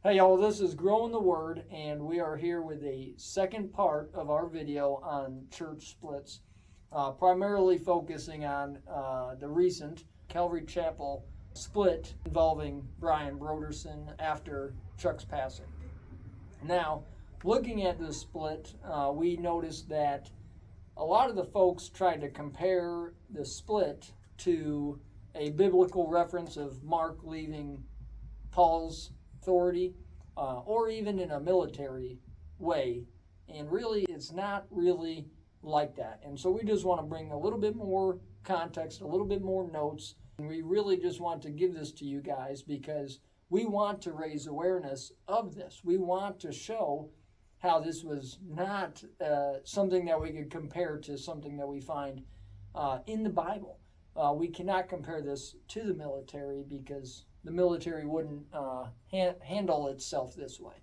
Hey y'all, this is Growing the Word, and we are here with a second part of our video on church splits, primarily focusing on the recent Calvary Chapel split involving Brian Broderson after Chuck's passing. Now, looking at this split, we noticed that a lot of the folks tried to compare the split to a biblical reference of Mark leaving Paul's authority, or even in a military way. And really, it's not really like that. And so we just want to bring a little bit more context, a little bit more notes. And we really just want to give this to you guys because we want to raise awareness of this. We want to show how this was not something that we could compare to something that we find in the Bible. We cannot compare this to the military because the military wouldn't handle itself this way.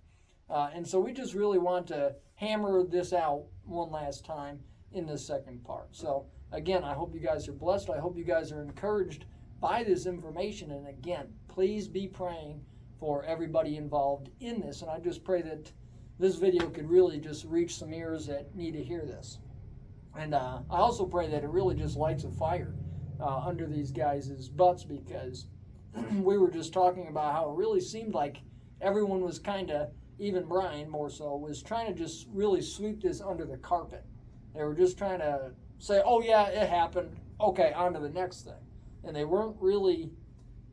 And so we just really want to hammer this out one last time in the second part. So again, I hope you guys are blessed. I hope you guys are encouraged by this information. And again, please be praying for everybody involved in this. And I just pray that this video could really just reach some ears that need to hear this. And I also pray that it really just lights a fire under these guys' butts, because we were just talking about how it really seemed like everyone was kind of, even Brian more so, was trying to just really sweep this under the carpet. They were just trying to say, oh yeah, it happened, okay, on to the next thing. And they weren't really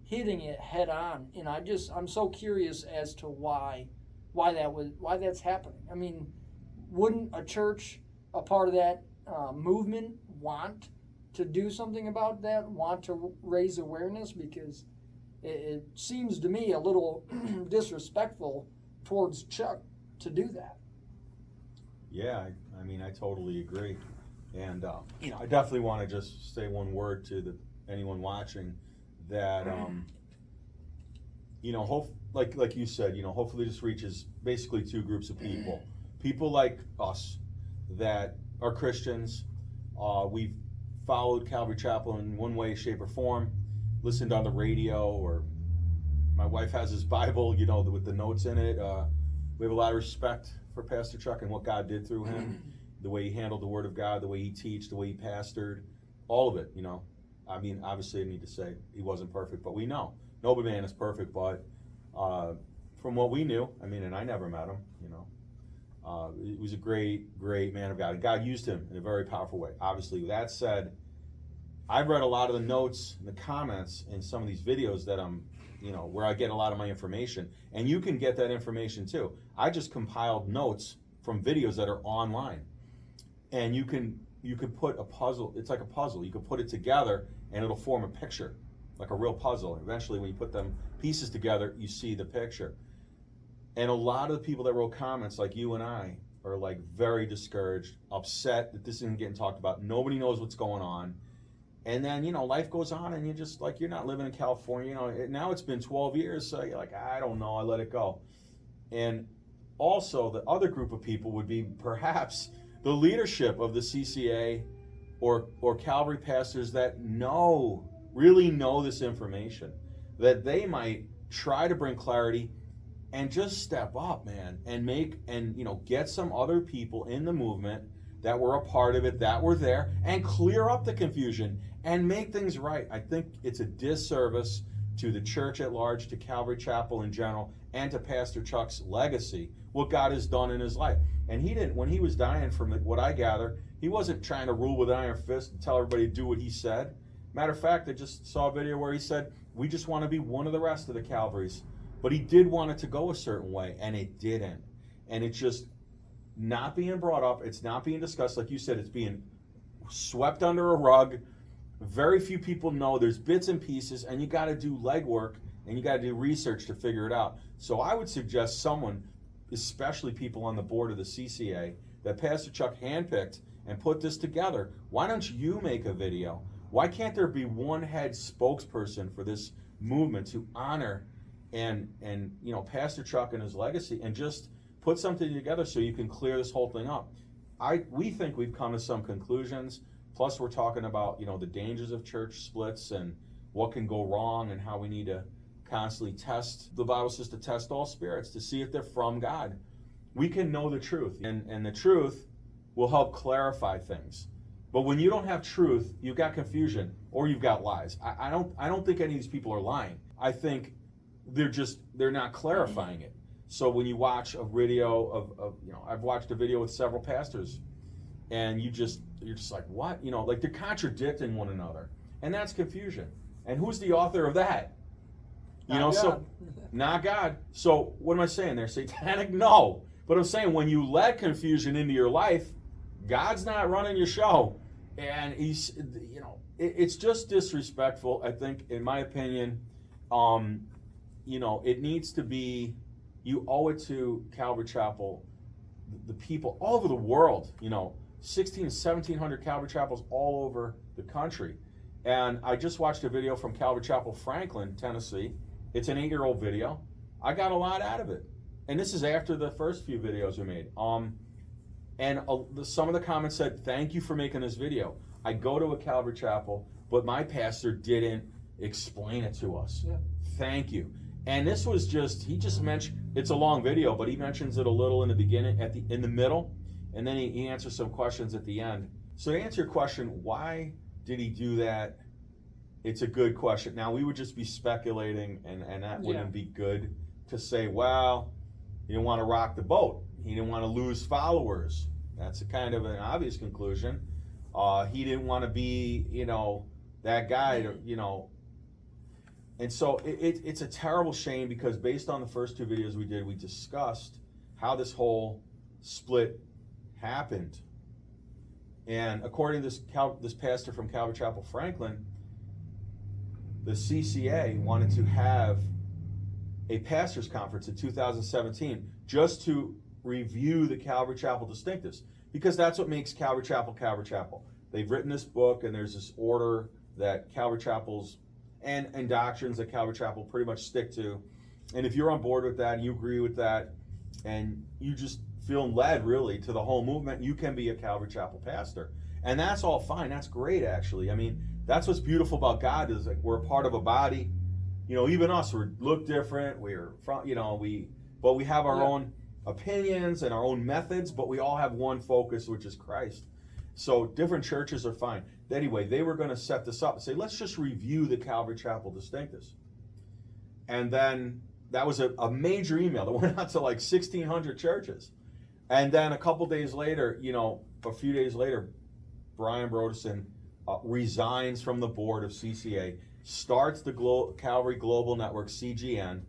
hitting it head on. And I'm so curious as to why that's happening. I mean, wouldn't a church, a part of that movement, want to do something about that, want to raise awareness? Because it seems to me a little disrespectful towards Chuck to do that. Yeah, I mean, I totally agree. And, I definitely want to just say one word to anyone watching that, like you said, hopefully this reaches basically two groups of people. People like us that are Christians. We've followed Calvary Chapel in one way, shape, or form, listened on the radio, or my wife has his Bible, with the notes in it. We have a lot of respect for Pastor Chuck and what God did through him, the way he handled the Word of God, the way he taught, the way he pastored, all of it, I mean, obviously I need to say he wasn't perfect, but we know. No man is perfect, but from what we knew, and I never met him, he was a great, great man of God. And God used him in a very powerful way. Obviously, with that said, I've read a lot of the notes and the comments in some of these videos that I'm, where I get a lot of my information. And you can get that information too. I just compiled notes from videos that are online. And you can put a puzzle, it's like a puzzle. You can put it together and it'll form a picture, like a real puzzle. Eventually, when you put them pieces together, you see the picture. And a lot of the people that wrote comments, like you and I, are like very discouraged, upset that this isn't getting talked about. Nobody knows what's going on. And then, life goes on and you're just like, you're not living in California. Now it's been 12 years, so you're like, I don't know, I let it go. And also, the other group of people would be perhaps the leadership of the CCA or Calvary pastors that really know this information, that they might try to bring clarity and just step up, man, and get some other people in the movement that were a part of it, that were there, and clear up the confusion and make things right. I think it's a disservice to the church at large, to Calvary Chapel in general, and to Pastor Chuck's legacy, what God has done in his life. And he didn't, when he was dying, from what I gather, he wasn't trying to rule with an iron fist and tell everybody to do what he said. Matter of fact, I just saw a video where he said, we just want to be one of the rest of the Calvarys. But he did want it to go a certain way, and it didn't. And it's just not being brought up. It's not being discussed. Like you said, it's being swept under a rug. Very few people know. There's bits and pieces, and you got to do legwork, and you got to do research to figure it out. So I would suggest someone, especially people on the board of the CCA, that Pastor Chuck handpicked and put this together. Why don't you make a video? Why can't there be one head spokesperson for this movement to honor and Pastor Chuck and his legacy, and just put something together so you can clear this whole thing up? We think we've come to some conclusions. Plus, we're talking about the dangers of church splits and what can go wrong and how we need to constantly test. The Bible says to test all spirits to see if they're from God. We can know the truth, and the truth will help clarify things. But when you don't have truth, you've got confusion or you've got lies. I don't think any of these people are lying. I think they're not clarifying it. So when you watch a video of I've watched a video with several pastors, and you're just like, what? Like they're contradicting one another. And that's confusion. And who's the author of that? So not God. So what am I saying there? Satanic? No. But I'm saying when you let confusion into your life, God's not running your show. And he's, it's just disrespectful, I think, in my opinion. It needs to be, you owe it to Calvary Chapel, the people all over the world, 1,700 Calvary Chapels all over the country. And I just watched a video from Calvary Chapel, Franklin, Tennessee. It's an 8-year-old video. I got a lot out of it. And this is after the first few videos we made. Some of the comments said, thank you for making this video. I go to a Calvary Chapel, but my pastor didn't explain it to us. Yeah. Thank you. And this was he just mentioned, it's a long video, but he mentions it a little in the beginning, in the middle, and then he answers some questions at the end. So to answer your question, why did he do that? It's a good question. Now, we would just be speculating, and that wouldn't be good to say, well, he didn't want to rock the boat. He didn't want to lose followers. That's a kind of an obvious conclusion. He didn't want to be, that guy, And so it's a terrible shame, because based on the first 2 videos we did, we discussed how this whole split happened. And according to this pastor from Calvary Chapel, Franklin, the CCA wanted to have a pastors' conference in 2017 just to review the Calvary Chapel distinctives, because that's what makes Calvary Chapel Calvary Chapel. They've written this book, and there's this order that Calvary Chapels and doctrines that Calvary Chapel pretty much stick to. And if you're on board with that, and you agree with that, and you just feel led really to the whole movement, you can be a Calvary Chapel pastor. And that's all fine. That's great, actually. I mean, that's what's beautiful about God, is like we're a part of a body. Even us, we look different. We're from, but we have our own opinions and our own methods, but we all have one focus, which is Christ. So different churches are fine. Anyway, they were going to set this up and say, let's just review the Calvary Chapel distinctives. And then that was a major email that went out to like 1,600 churches. And then a couple days later, a few days later, Brian Broderson resigns from the board of CCA, starts the Calvary Global Network, CGN,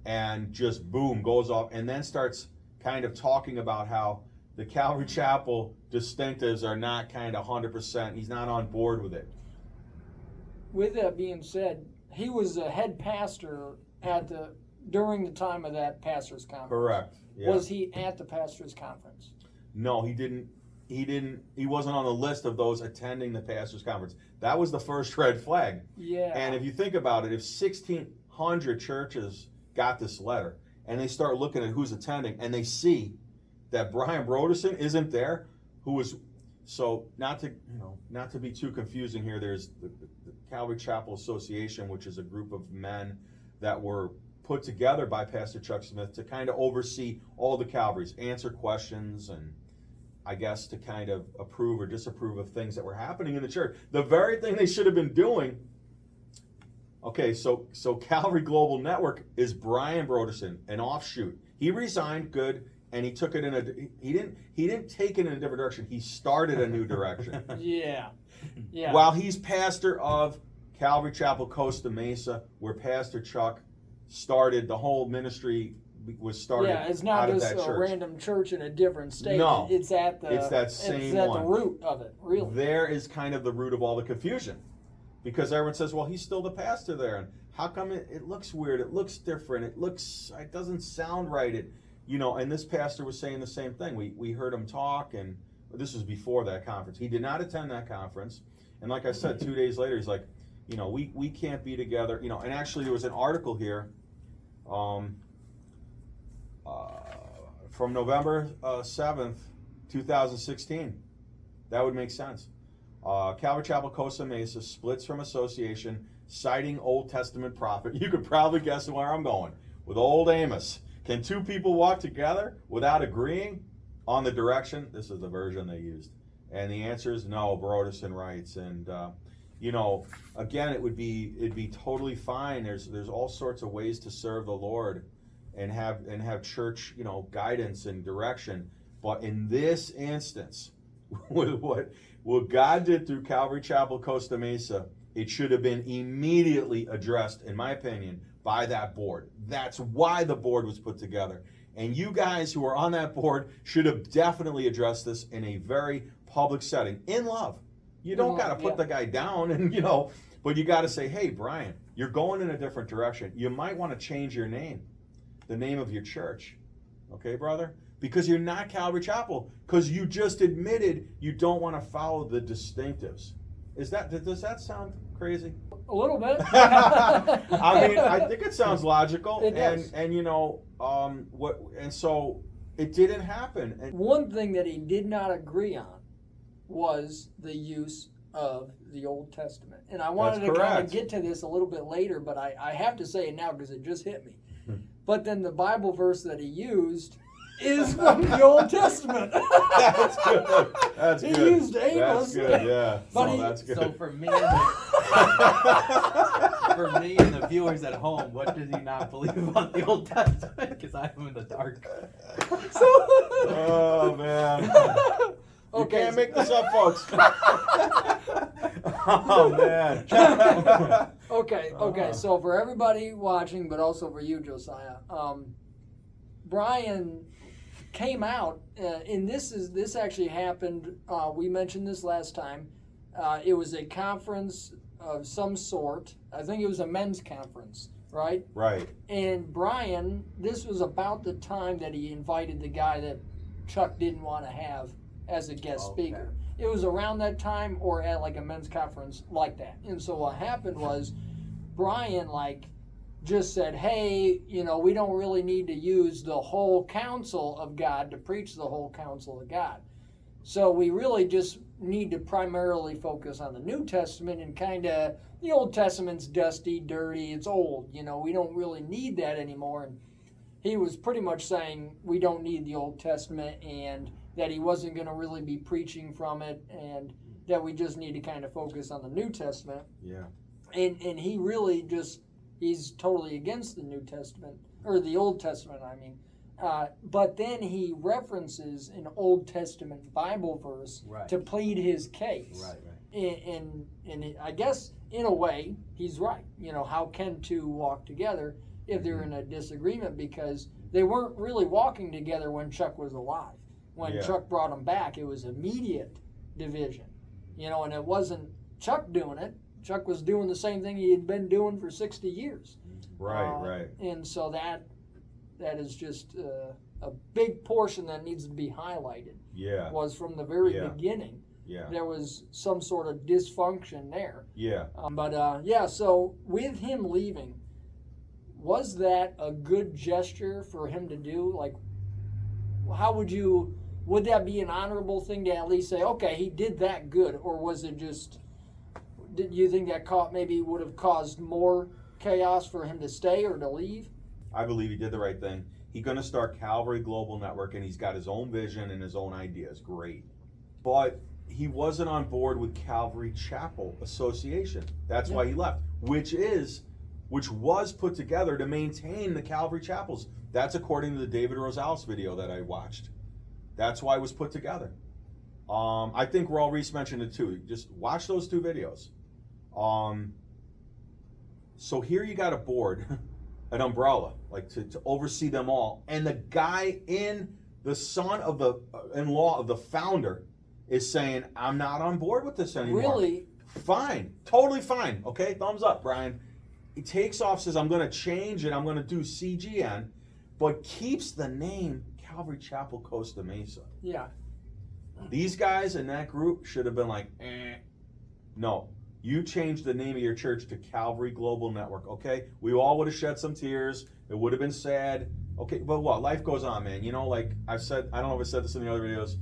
and just boom, goes off, and then starts kind of talking about how the Calvary Chapel distinctives are not kind of 100%. He's not on board with it. With that being said, he was a head pastor during the time of that pastors' conference. Correct. Yeah. Was he at the pastors' conference? No, he didn't. He wasn't on the list of those attending the pastors' conference. That was the first red flag. Yeah. And if you think about it, if 1,600 churches got this letter and they start looking at who's attending and they see that Brian Broderson isn't there, so not to be too confusing here, there's the Calvary Chapel Association, which is a group of men that were put together by Pastor Chuck Smith to kind of oversee all the Calvaries, answer questions, and I guess to kind of approve or disapprove of things that were happening in the church. The very thing they should have been doing. Okay, so Calvary Global Network is Brian Broderson, an offshoot. He resigned, good, and he took it he didn't take it in a different direction. He started a new direction. Yeah. While he's pastor of Calvary Chapel Costa Mesa, where Pastor Chuck started, the whole ministry was started. Yeah, it's not out just of that a church. Random church in a different state. No, it's at the one. root of it, really. There is kind of the root of all the confusion, because everyone says, well, he's still the pastor there, and how come it looks weird, it looks different, it doesn't sound right, and this pastor was saying the same thing. We heard him talk, and this was before that conference. He did not attend that conference, and like I said, 2 days later, he's like, we can't be together, and actually there was an article here from November 7th, 2016. That would make sense. Calvary Chapel Costa Mesa splits from association citing Old Testament prophet. You could probably guess where I'm going with old Amos. Can two people walk together without agreeing on the direction? This is the version they used. And the answer is no, Broderson writes. And, again, it'd be totally fine. There's all sorts of ways to serve the Lord and have church, guidance and direction. But in this instance, with what God did through Calvary Chapel, Costa Mesa, it should have been immediately addressed, in my opinion, by that board. That's why the board was put together. And you guys who are on that board should have definitely addressed this in a very public setting, in love. You don't got to put the guy down, and but you got to say, hey, Brian, you're going in a different direction. You might want to change your name, the name of your church. Okay, brother? Because you're not Calvary Chapel, because you just admitted you don't want to follow the distinctives. Does that sound crazy? A little bit. I mean, I think it sounds logical. It does. And so it didn't happen. And one thing that he did not agree on was the use of the Old Testament. And I wanted to kind of get to this a little bit later, but I have to say it now because it just hit me. But then the Bible verse that he used is from the Old Testament. That's good. That's he good. Used Amos. That's good. Yeah. But that's good. So for me and the viewers at home, what does he not believe about the Old Testament? Because I'm in the dark. Oh man. You can't make this up, folks. Oh man. Okay. So for everybody watching, but also for you, Josiah, Brian came out, and this actually happened. We mentioned this last time. It was a conference of some sort. I think it was a men's conference, right? Right. And Brian, this was about the time that he invited the guy that Chuck didn't want to have as a guest speaker. It was around that time or at like a men's conference like that. And so what happened was Brian just said, hey, we don't really need to use the whole counsel of God to preach the whole counsel of God. So we really just need to primarily focus on the New Testament, and kind of the Old Testament's dusty, dirty, it's old. We don't really need that anymore. And he was pretty much saying we don't need the Old Testament, and that he wasn't going to really be preaching from it, and that we just need to kind of focus on the New Testament. Yeah. And he really he's totally against the New Testament, or the Old Testament, I mean. But then he references an Old Testament Bible verse to plead his case. Right. And I guess, in a way, he's right. How can two walk together if they're in a disagreement? Because they weren't really walking together when Chuck was alive. When Chuck brought them back, it was immediate division. And it wasn't Chuck doing it. Chuck was doing the same thing he had been doing for 60 years. Right. And so that is just a big portion that needs to be highlighted. Yeah. Was from the very beginning. Yeah. There was some sort of dysfunction there. Yeah. So with him leaving, was that a good gesture for him to do? Would that be an honorable thing to at least say, okay, he did that good? Or was it just, did you think that maybe would have caused more chaos for him to stay or to leave? I believe he did the right thing. He's going to start Calvary Global Network, and he's got his own vision and his own ideas. Great. But he wasn't on board with Calvary Chapel Association. That's why he left, which was put together to maintain the Calvary Chapels. That's according to the David Rosales video that I watched. That's why it was put together. I think Raul Reese mentioned it too. Just watch those two videos. So here you got a board, an umbrella, to oversee them all. And the guy the son of the in-law of the founder is saying, I'm not on board with this anymore. Really? Fine. Totally fine. Okay, thumbs up, Brian. He takes off, says, I'm going to change it. I'm going to do CGN, but keeps the name Calvary Chapel Costa Mesa. Yeah. These guys in that group should have been like, no. You changed the name of your church to Calvary Global Network, okay? We all would have shed some tears. It would have been sad. Okay, but what? Life goes on, man. Like I've said, I don't know if I said this in the other videos.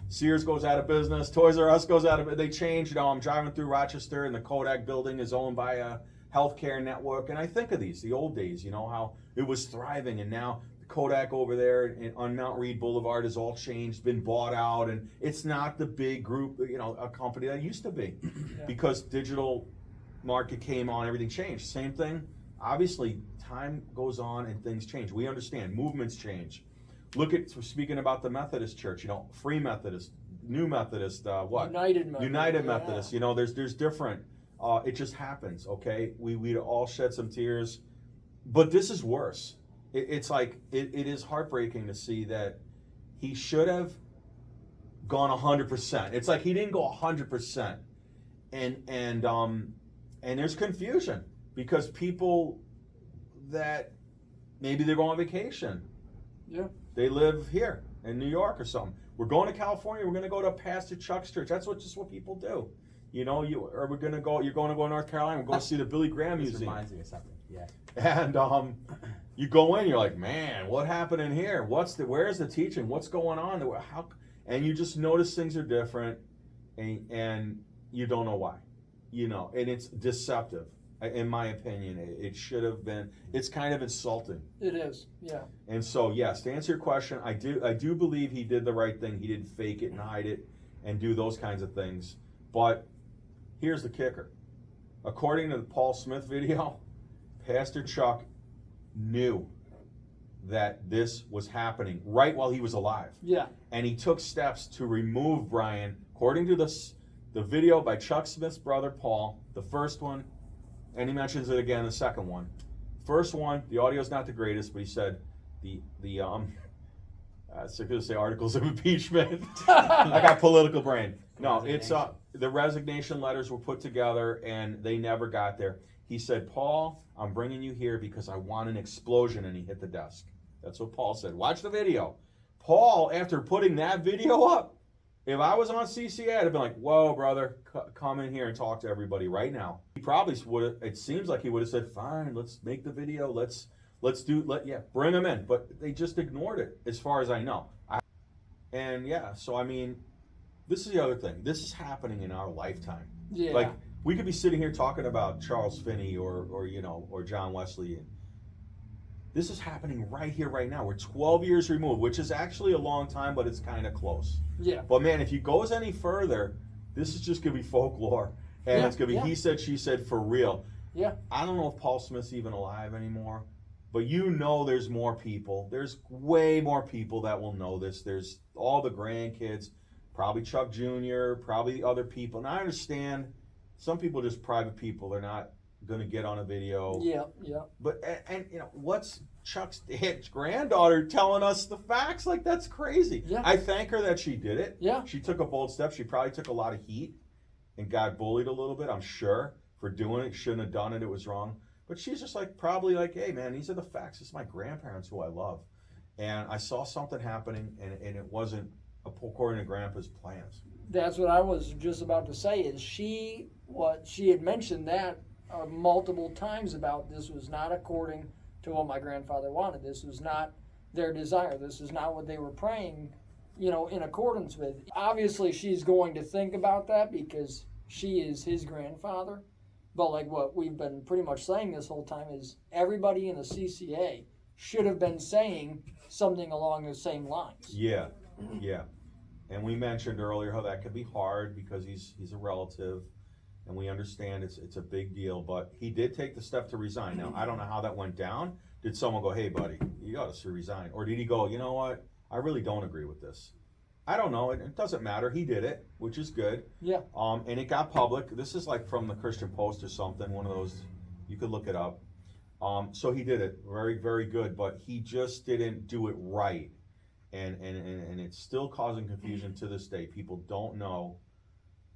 Sears goes out of business. Toys R Us goes out of it. They changed. I'm driving through Rochester, and the Kodak building is owned by healthcare network, and I think of the old days, how it was thriving, and now Kodak over there on Mount Reed Boulevard has all changed, been bought out, and it's not the big group, a company that used to be, because digital market came on, everything changed. Same thing, obviously, time goes on and things change. We understand, movements change. Look at, speaking about the Methodist Church, Free Methodist, New Methodist, United Methodist, there's different, it just happens, okay? We'd all shed some tears, but this is worse. It's like, it is heartbreaking to see that he should have gone 100%. It's like he didn't go 100%. And there's confusion because people that maybe they're going on vacation. Yeah. They live here in New York or something. We're going to California, we're going to go to Pastor Chuck's church. That's just what people do. You're going to go to North Carolina, we're going to see the Billy Graham This Museum. reminds me of something. Yeah. And you go in, you're like, man, what happened in here? Where's the teaching? What's going on? And you just notice things are different, and you don't know why, and it's deceptive. In my opinion, it should have been. It's kind of insulting. It is, yeah. And so, yes, to answer your question, I do believe he did the right thing. He didn't fake it and hide it and do those kinds of things. But here's the kicker: according to the Paul Smith video, Pastor Chuck knew that this was happening right while he was alive. Yeah. And he took steps to remove Brian. According to the video by Chuck Smith's brother Paul, the first one, and he mentions it again, the second one. First one, the audio's not the greatest, but he said I was going to say articles of impeachment. I got political brain. No, it's the resignation letters were put together and they never got there. He said, Paul, I'm bringing you here because I want an explosion, and he hit the desk. That's what Paul said. Watch the video. Paul, after putting that video up, if I was on CCA, I'd have been like, whoa, brother, come in here and talk to everybody right now. He probably would have, it seems like he would have said, fine, let's make the video, bring him in. But they just ignored it, as far as I know. So I mean, this is the other thing. This is happening in our lifetime. Yeah. Like, we could be sitting here talking about Charles Finney or John Wesley. This is happening right here, right now. We're 12 years removed, which is actually a long time, but it's kind of close. Yeah. But man, if he goes any further, this is just going to be folklore. And it's going to be he said, she said for real. Yeah. I don't know if Paul Smith's even alive anymore, but there's more people. There's way more people that will know this. There's all the grandkids, probably Chuck Jr., probably other people. And I understand some people are just private people. They're not going to get on a video. Yeah. But, and what's Chuck's granddaughter telling us the facts? Like, that's crazy. Yeah. I thank her that she did it. Yeah. She took a bold step. She probably took a lot of heat and got bullied a little bit, I'm sure, for doing it. Shouldn't have done it. It was wrong. But she's just probably like, hey, man, these are the facts. This is my grandparents who I love. And I saw something happening, and it wasn't according to Grandpa's plans. That's what I was just about to say, is she had mentioned that multiple times about this was not according to what my grandfather wanted. This was not their desire. This is not what they were praying, in accordance with. Obviously, she's going to think about that because she is his grandfather. But like what we've been pretty much saying this whole time is everybody in the CCA should have been saying something along the same lines. Yeah. And we mentioned earlier how that could be hard because he's a relative, and we understand it's a big deal, but he did take the step to resign. Now, I don't know how that went down. Did someone go, hey, buddy, you got to resign? Or did he go, you know what, I really don't agree with this? I don't know. It doesn't matter. He did it, which is good. Yeah. And it got public. This is like from the Christian Post or something, one of those, you could look it up. So he did it. Very, very good, but he just didn't do it right. And it's still causing confusion to this day. People don't know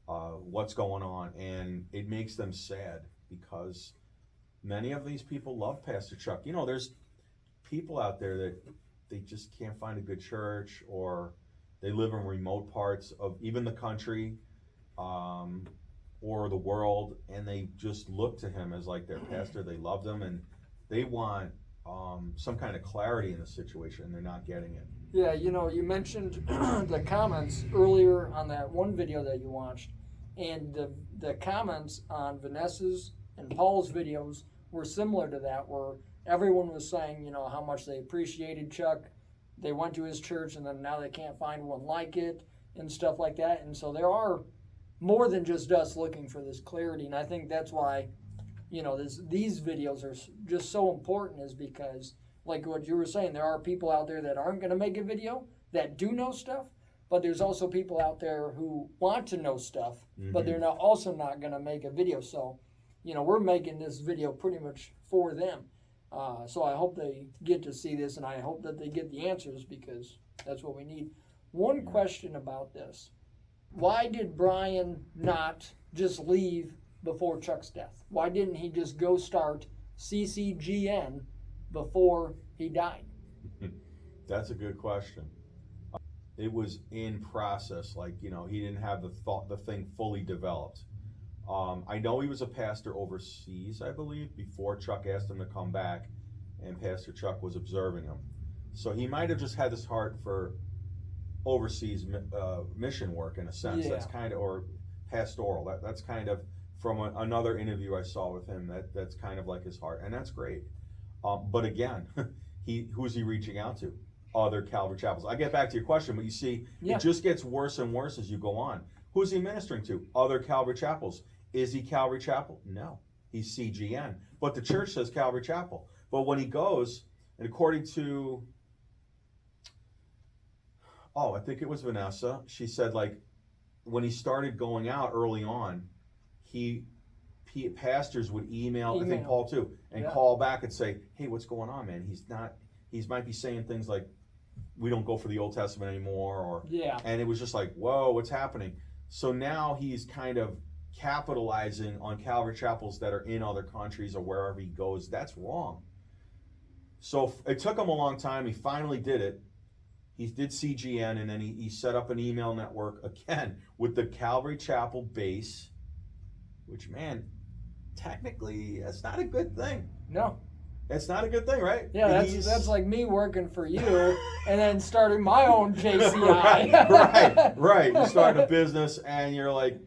what's going on, and it makes them sad because many of these people love Pastor Chuck. There's people out there that they just can't find a good church, or they live in remote parts of even the country or the world, and they just look to him as like their pastor. They love them, and they want some kind of clarity in the situation, and they're not getting it. Yeah, you mentioned the comments earlier on that one video that you watched, and the comments on Vanessa's And Paul's videos were similar to that, where everyone was saying, you know, how much they appreciated Chuck. They went to his church, and then now they can't find one like it and stuff like that. And so there are more than just us looking for this clarity. And I think that's why, you know, these videos are just so important, is because, like what you were saying, there are people out there that aren't going to make a video that do know stuff, but there's also people out there who want to know stuff, but they're also not going to make a video. So, you know, we're making this video pretty much for them. So I hope they get to see this, and I hope that they get the answers, because that's what we need. One question about this. Why did Brian not just leave before Chuck's death? Why didn't he just go start CCGN before he died? That's a good question. It was in process, like, you know, he didn't have the thing fully developed. I know he was a pastor overseas, I believe, before Chuck asked him to come back, and Pastor Chuck was observing him. So he might have just had this heart for overseas mission work, in a sense. Yeah. That's kind of, or pastoral. That's kind of, from another interview I saw with him, that's kind of like his heart, and that's great. But again, who's he reaching out to? Other Calvary chapels. I get back to your question, but you see, it just gets worse and worse as you go on. Who's he ministering to? Other Calvary chapels. Is he Calvary Chapel? No, he's CGN. But the church says Calvary Chapel. But when he goes, and according to, I think it was Vanessa, she said, like, when he started going out early on, pastors would email, I think Paul too, and call back and say, hey, what's going on, man? He might be saying things like, we don't go for the Old Testament anymore, and it was just like, whoa, what's happening? So now he's kind of capitalizing on Calvary chapels that are in other countries or wherever he goes. That's wrong. So it took him a long time. He finally did it. He did CGN, and then he set up an email network again with the Calvary Chapel base, which, man, technically, that's not a good thing. No. It's not a good thing, right? Yeah, that's like me working for you and then starting my own JCI. right. You start a business and you're like,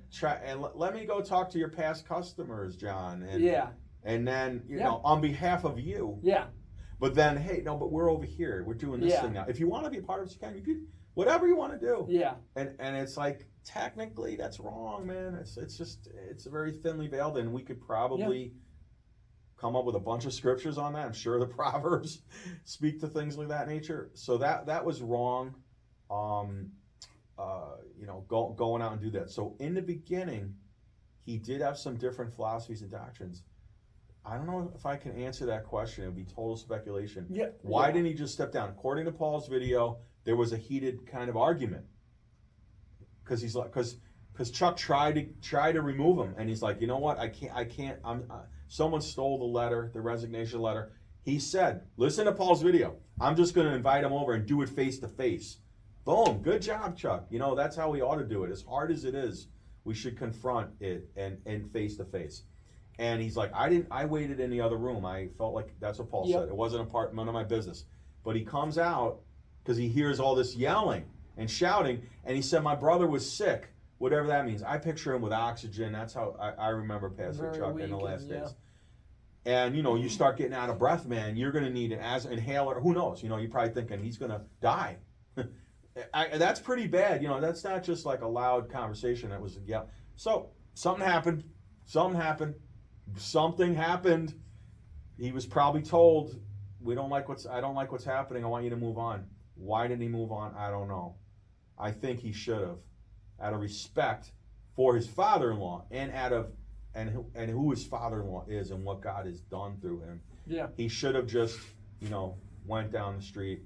let me go talk to your past customers, John. And then, you know, on behalf of you. Yeah. But then, hey, no, but we're over here. We're doing this thing now. If you want to be a part of this, you can, whatever you want to do. Yeah. And it's like, technically, that's wrong, man. It's very thinly veiled, and we could probably come up with a bunch of scriptures on that. I'm sure the Proverbs speak to things like that nature. So that was wrong. You know, going out and do that. So in the beginning, he did have some different philosophies and doctrines. I don't know if I can answer that question. It would be total speculation. Yeah. Why didn't he just step down? According to Paul's video, there was a heated kind of argument. Because Chuck tried to remove him, and he's like, you know what? I can't. Someone stole the letter, the resignation letter. He said, listen to Paul's video. I'm just going to invite him over and do it face to face. Boom. Good job, Chuck. You know, that's how we ought to do it. As hard as it is, we should confront it and face to face. And he's like, I waited in the other room. I felt like that's what Paul said. It wasn't none of my business. But he comes out because he hears all this yelling and shouting. And he said, my brother was sick. Whatever that means. I picture him with oxygen. That's how I remember Pastor Chuck in the last days. And, you know, you start getting out of breath, man. You're going to need an inhaler. Who knows? You know, you're probably thinking he's going to die. That's pretty bad. You know, that's not just like a loud conversation. That was, So something happened. He was probably told, I don't like what's happening. I want you to move on. Why didn't he move on? I don't know. I think he should have, out of respect for his father-in-law and who his father-in-law is and what God has done through him. Yeah. He should have just, you know, went down the street.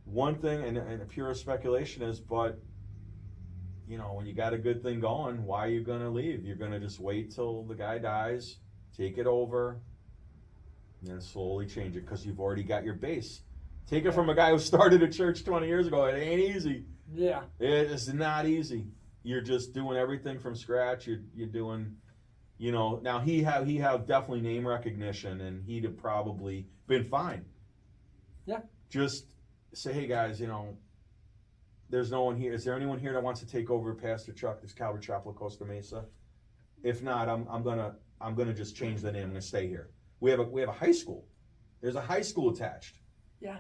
One thing, and a pure speculation is, but, you know, when you got a good thing going, why are you going to leave? You're going to just wait till the guy dies, take it over, and then slowly change it, because you've already got your base. Take it from a guy who started a church 20 years ago. It ain't easy. Yeah. It's not easy. You're just doing everything from scratch. You're doing, you know, now he had definitely name recognition, and he'd have probably been fine. Yeah. Just say, hey guys, you know, there's no one here. Is there anyone here that wants to take over Pastor Chuck, this Calvary Chapel of Costa Mesa? If not, I'm gonna just change the name. I'm gonna stay here. We have a high school. There's a high school attached. Yeah.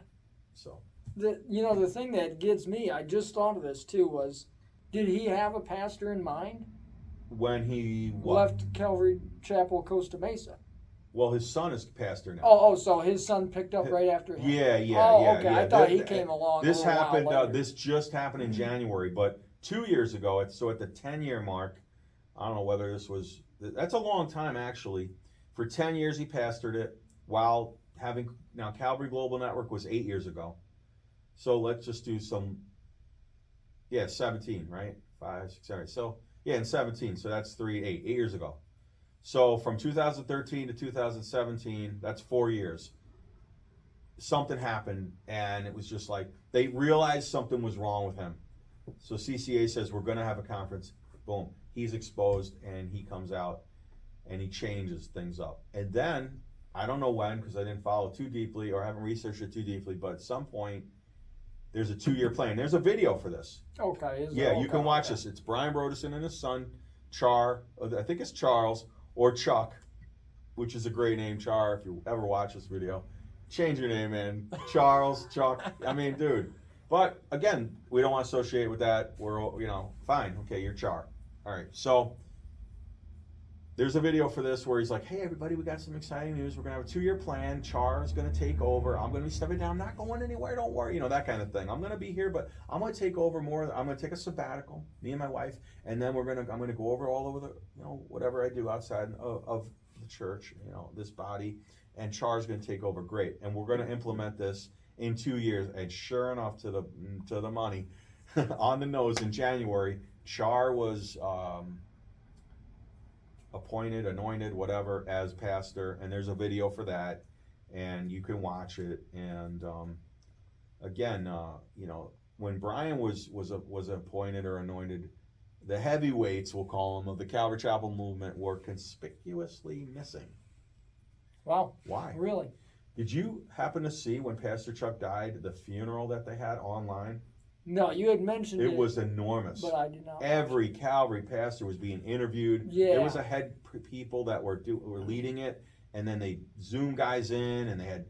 So The thing that gets me, I just thought of this too, was did he have a pastor in mind? when he Left Calvary Chapel, Costa Mesa. Well, his son is pastor now. So his son picked up right after him. Yeah. Okay. Yeah. I thought he came along. This happened. While later. This just happened in January, but 2 years ago. So at the 10-year mark, I don't know whether this was. That's a long time actually. For 10 years he pastored it while having now Calvary Global Network was 8 years ago. So let's just do some. Yeah, 17, right? 5, 6, 7. So yeah, in 17. So that's 8 years ago. So from 2013 to 2017, that's 4 years. Something happened, and it was just like they realized something was wrong with him. So CCA says we're going to have a conference. Boom, he's exposed, and he comes out, and he changes things up. And then I don't know when, because I didn't follow too deeply or haven't researched it too deeply, but at some point there's a 2-year plan. There's a video for this. Okay. You can watch this. It's Brian Broderson and his son, I think it's Charles. Or Chuck, which is a great name, Char, if you ever watch this video. Change your name, man. Charles, Chuck. I mean, dude. But, again, we don't want to associate with that. We're, fine. Okay, you're Char. All right, so there's a video for this where he's like, hey, everybody, we got some exciting news. We're going to have a 2-year plan. Char is going to take over. I'm going to be stepping down. I'm not going anywhere. Don't worry. That kind of thing. I'm going to be here, but I'm going to take over more. I'm going to take a sabbatical, me and my wife, and then I'm going to go over all over the, whatever I do outside of the church, this body, and Char's going to take over. Great. And we're going to implement this in 2 years. And sure enough, to the money, on the nose in January, Char was, appointed, anointed, whatever, as pastor, and there's a video for that, and you can watch it. And again, when Brian was appointed or anointed, the heavyweights, we'll call them, of the Calvary Chapel movement were conspicuously missing. Wow. Why? Really? Did you happen to see when Pastor Chuck died, the funeral that they had online? No, you had mentioned it. It was enormous. But I did not. Every Calvary pastor was being interviewed. Yeah. There was a head people that were leading it, and then they Zoom guys in, and they had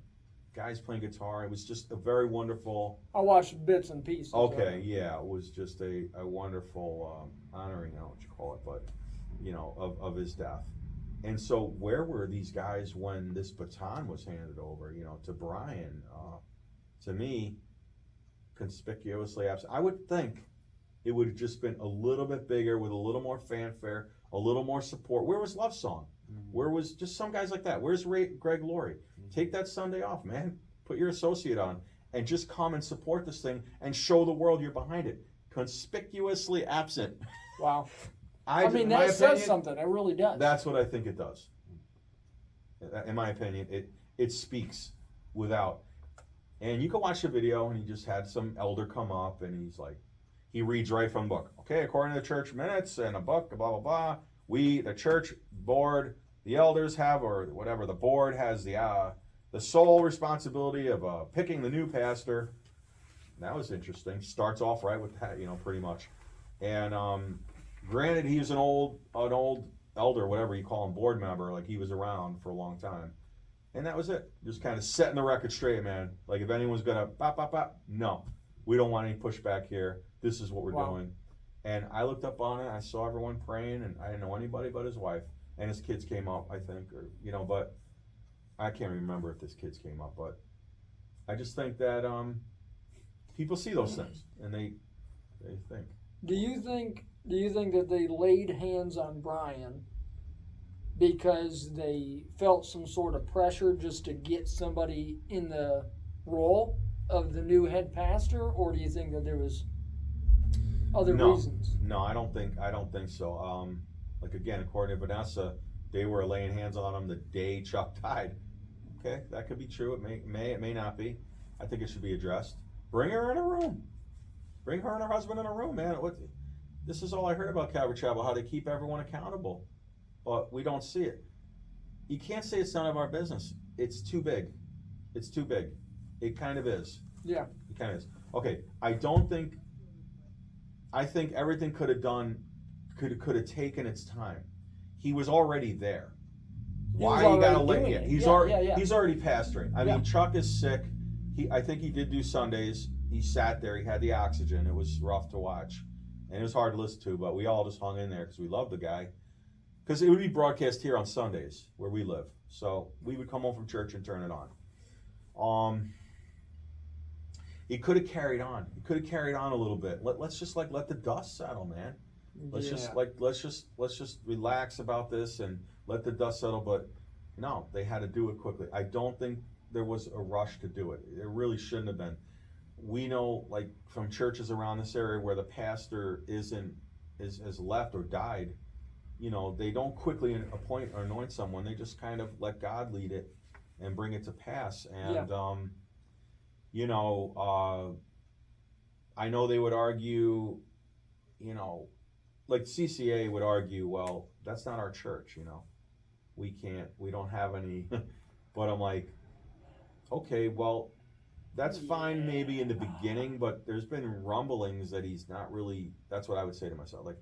guys playing guitar. It was just a very wonderful. I watched bits and pieces. Okay, yeah, it was just a wonderful honoring. I don't know what you call it, but of his death. And so, where were these guys when this baton was handed over? To Brian. To me, conspicuously absent. I would think it would have just been a little bit bigger with a little more fanfare, a little more support. Where was Love Song? Mm-hmm. Where was just some guys like that? Where's Greg Laurie? Mm-hmm. Take that Sunday off, man. Put your associate on and just come and support this thing and show the world you're behind it. Conspicuously absent. Wow. I mean, that says something. It really does. That's what I think it does. In my opinion, it speaks without. And you can watch the video, and he just had some elder come up, and he's like, he reads right from the book. Okay, according to the church minutes and a book, blah, blah, blah, we, the church board, the elders have, or whatever, the board has the sole responsibility of picking the new pastor. That was interesting. Starts off right with that, pretty much. And granted, he was an old elder, whatever you call him, board member, like he was around for a long time. And that was it. Just kind of setting the record straight, man. Like if anyone's gonna no, we don't want any pushback here. This is what we're doing. And I looked up on it. I saw everyone praying, and I didn't know anybody but his wife and his kids came up, I think, or but I can't remember if his kids came up. But I just think that people see those things and they think. Do you think that they laid hands on Brian because they felt some sort of pressure just to get somebody in the role of the new head pastor, or do you think that there was other reasons? No, I don't think so. Like again, according to Vanessa, they were laying hands on him the day Chuck died. Okay, that could be true. It may not be. I think it should be addressed. Bring her in a room. Bring her and her husband in a room, man. This is all I heard about Calvary Chapel, how they keep everyone accountable. But we don't see it. You can't say it's none of our business. It's too big. It's too big. It kind of is. Yeah. It kind of is. Okay, I think everything could have taken its time. he was already there. He Why was you gotta already let doing it? it. He's Yeah, already yeah. he's already pastoring. I Yeah. mean, Chuck is sick. I think he did do Sundays. He sat there. He had the oxygen. It was rough to watch, and it was hard to listen to. But we all just hung in there because we loved the guy. Because it would be broadcast here on Sundays where we live, so we would come home from church and turn it on. He could have carried on. He could have carried on a little bit. Let's just let the dust settle, man. Let's just relax about this and let the dust settle. But no, they had to do it quickly. I don't think there was a rush to do it. There really shouldn't have been. We know, like, from churches around this area where the pastor has left or died. You know, they don't quickly appoint or anoint someone. They just kind of let God lead it and bring it to pass. And you know, I know they would argue, you know, like CCA would argue, well, that's not our church, you know. We don't have any. But I'm like, okay, well, that's fine maybe in the beginning, but there's been rumblings that he's not really, that's what I would say to myself. Like,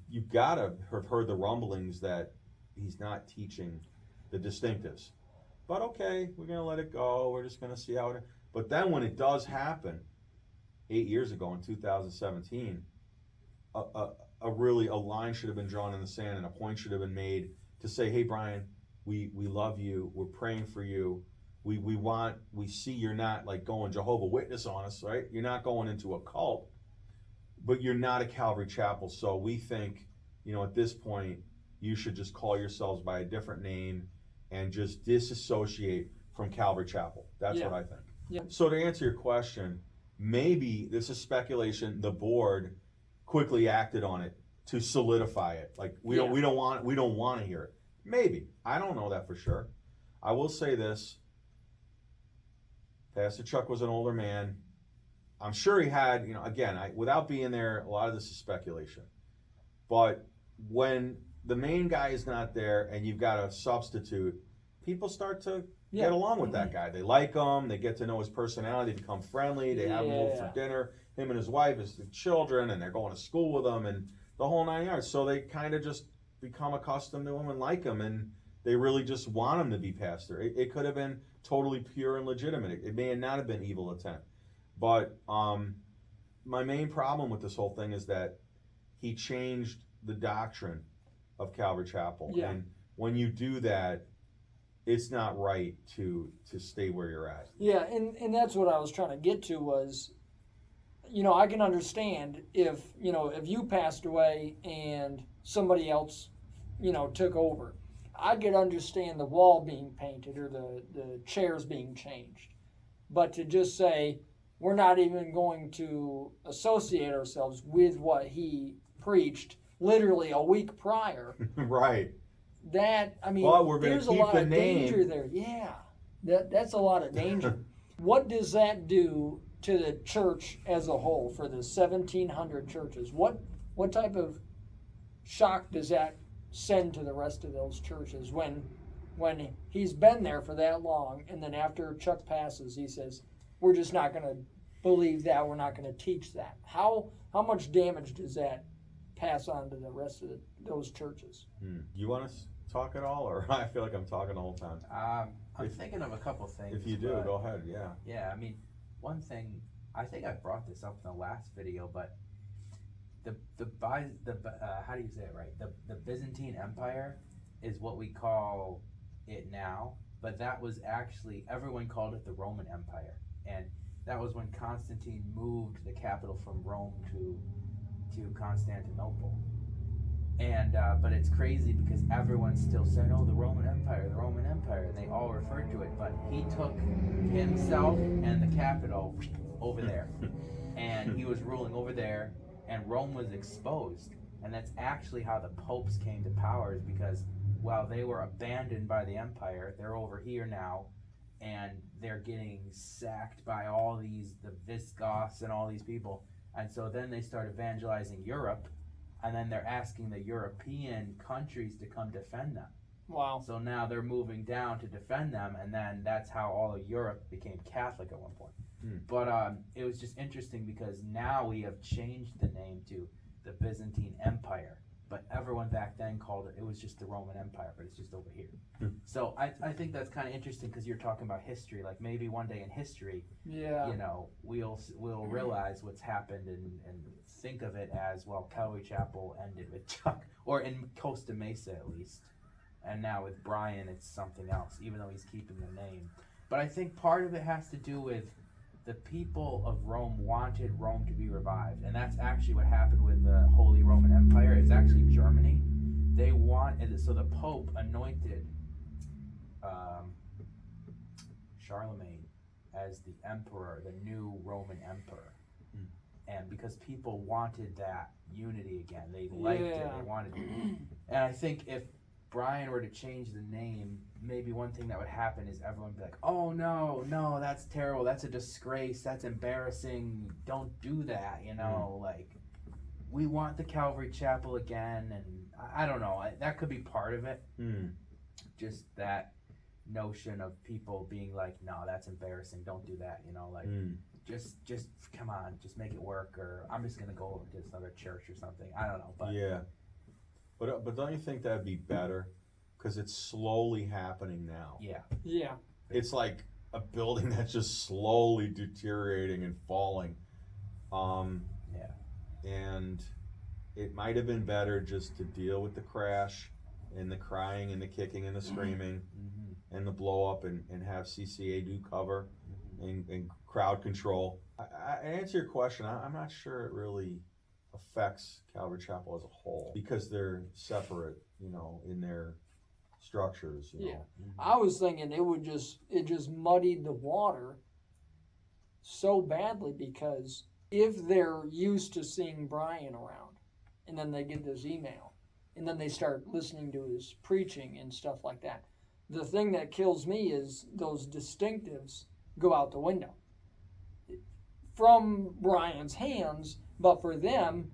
you've got to have heard the rumblings that he's not teaching the distinctives. But okay, we're going to let it go. We're just going to see how it. But then when it does happen, 8 years ago in 2017, a line should have been drawn in the sand and a point should have been made to say, hey, Brian, we love you. We're praying for you. We see you're not like going Jehovah's Witness on us, right? You're not going into a cult, but you're not a Calvary Chapel. So we think, you know, at this point, you should just call yourselves by a different name and just disassociate from Calvary Chapel. That's what I think. Yeah. So to answer your question, maybe this is speculation. The board quickly acted on it to solidify it. Like we don't want to hear it. Maybe. I don't know that for sure. I will say this. Pastor Chuck was an older man. I'm sure he had, you know, again, without being there, a lot of this is speculation. But when the main guy is not there and you've got a substitute, people start to get along with that guy. They like him. They get to know his personality, become friendly. They have him over for dinner. Him and his wife, his children, and they're going to school with him and the whole 9 yards. So they kind of just become accustomed to him and like him, and they really just want him to be pastor. It could have been totally pure and legitimate. It may not have been evil intent. But my main problem with this whole thing is that he changed the doctrine of Calvary Chapel. Yeah. And when you do that, it's not right to stay where you're at. Yeah, and that's what I was trying to get to was, you know, I can understand if you passed away and somebody else, you know, took over. I could understand the wall being painted or the chairs being changed. But to just say, we're not even going to associate ourselves with what he preached literally a week prior. Right. That, I mean, well, we're there's a keep lot the of name. danger there. Yeah, that's a lot of danger. What does that do to the church as a whole for the 1,700 churches? What type of shock does that send to the rest of those churches when he's been there for that long, and then after Chuck passes, he says, we're just not going to believe that, we're not going to teach that. How much damage does that pass on to the rest of those churches? You want to talk at all, or I feel like I'm talking the whole time? I'm thinking of a couple things. If you do, go ahead. Yeah. Yeah, I mean, one thing, I think I brought this up in the last video, but how do you say it right? The Byzantine Empire is what we call it now, but that was actually, everyone called it the Roman Empire, and that was when Constantine moved the capital from Rome to Constantinople. And but it's crazy because everyone's still saying, oh, the Roman Empire, and they all referred to it, but he took himself and the capital over there, and he was ruling over there, and Rome was exposed. And that's actually how the popes came to power, is because while they were abandoned by the empire, they're over here now, and they're getting sacked by all the Visigoths and all these people. And so then they start evangelizing Europe, and then they're asking the European countries to come defend them. Wow. So now they're moving down to defend them, and then that's how all of Europe became Catholic at one point. But it was just interesting because now we have changed the name to the Byzantine Empire. but everyone back then called it was just the Roman Empire, but it's just over here. Hmm. So I think that's kind of interesting because you're talking about history. Like maybe one day in history, Yeah. you know, we'll realize what's happened and think of it as, well, Calvary Chapel ended with Chuck, or in Costa Mesa at least, and now with Brian it's something else, even though he's keeping the name. But I think part of it has to do with the people of Rome wanted Rome to be revived, and that's actually what happened with the Holy Roman Empire. It's actually Germany. They wanted, so the Pope anointed Charlemagne as the emperor, the new Roman emperor. And because people wanted that unity again, they liked it, they wanted it. And I think if Brian were to change the name, maybe one thing that would happen is everyone would be like, oh no, that's terrible, that's a disgrace, that's embarrassing, don't do that, you know, like, we want the Calvary Chapel again, and I don't know, that could be part of it. Just that notion of people being like, no, that's embarrassing, don't do that, you know, like, just come on, just make it work, or I'm just gonna go to this other church or something, I don't know, but Yeah. But don't you think that'd be better? Because it's slowly happening now. Yeah. It's like a building that's just slowly deteriorating and falling. And it might have been better just to deal with the crash and the crying and the kicking and the screaming and the blow up and have CCA do cover and crowd control. I answer your question. I'm not sure it really affects Calvary Chapel as a whole because they're separate, you know, in their structures. You know? I was thinking it just muddied the water so badly, because if they're used to seeing Brian around and then they get this email and then they start listening to his preaching and stuff like that, the thing that kills me is those distinctives go out the window from Brian's hands. But for them,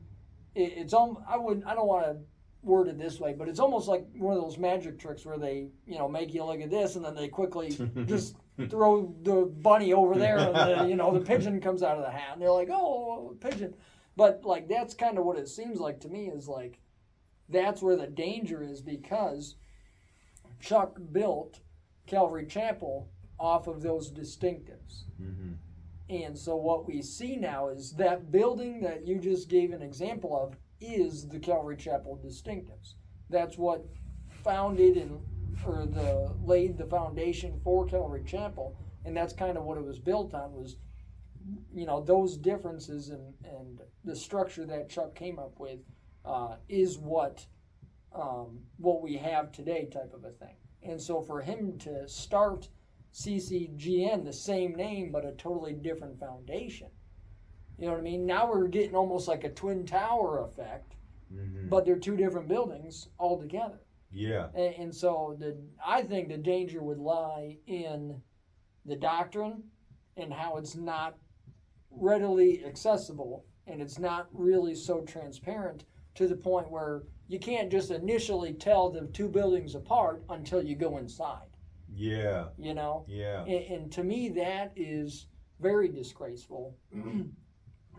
it's I don't want to word it this way, but it's almost like one of those magic tricks where they, you know, make you look at this and then they quickly just throw the bunny over there and the, you know, the pigeon comes out of the hat and they're like, oh, pigeon. But like, that's kind of what it seems like to me, is like, that's where the danger is, because Chuck built Calvary Chapel off of those distinctives. And so what we see now is that building that you just gave an example of is the Calvary Chapel distinctives. That's what laid the foundation for Calvary Chapel, and that's kind of what it was built on, was, you know, those differences, and the structure that Chuck came up with is what we have today, type of a thing. And so for him to start CCGN, the same name but a totally different foundation, you know what I mean? Now we're getting almost like a Twin Tower effect, but they're two different buildings altogether. Yeah. And so I think the danger would lie in the doctrine and how it's not readily accessible, and it's not really so transparent to the point where you can't just initially tell the two buildings apart until you go inside. Yeah. You know? Yeah. And to me, that is very disgraceful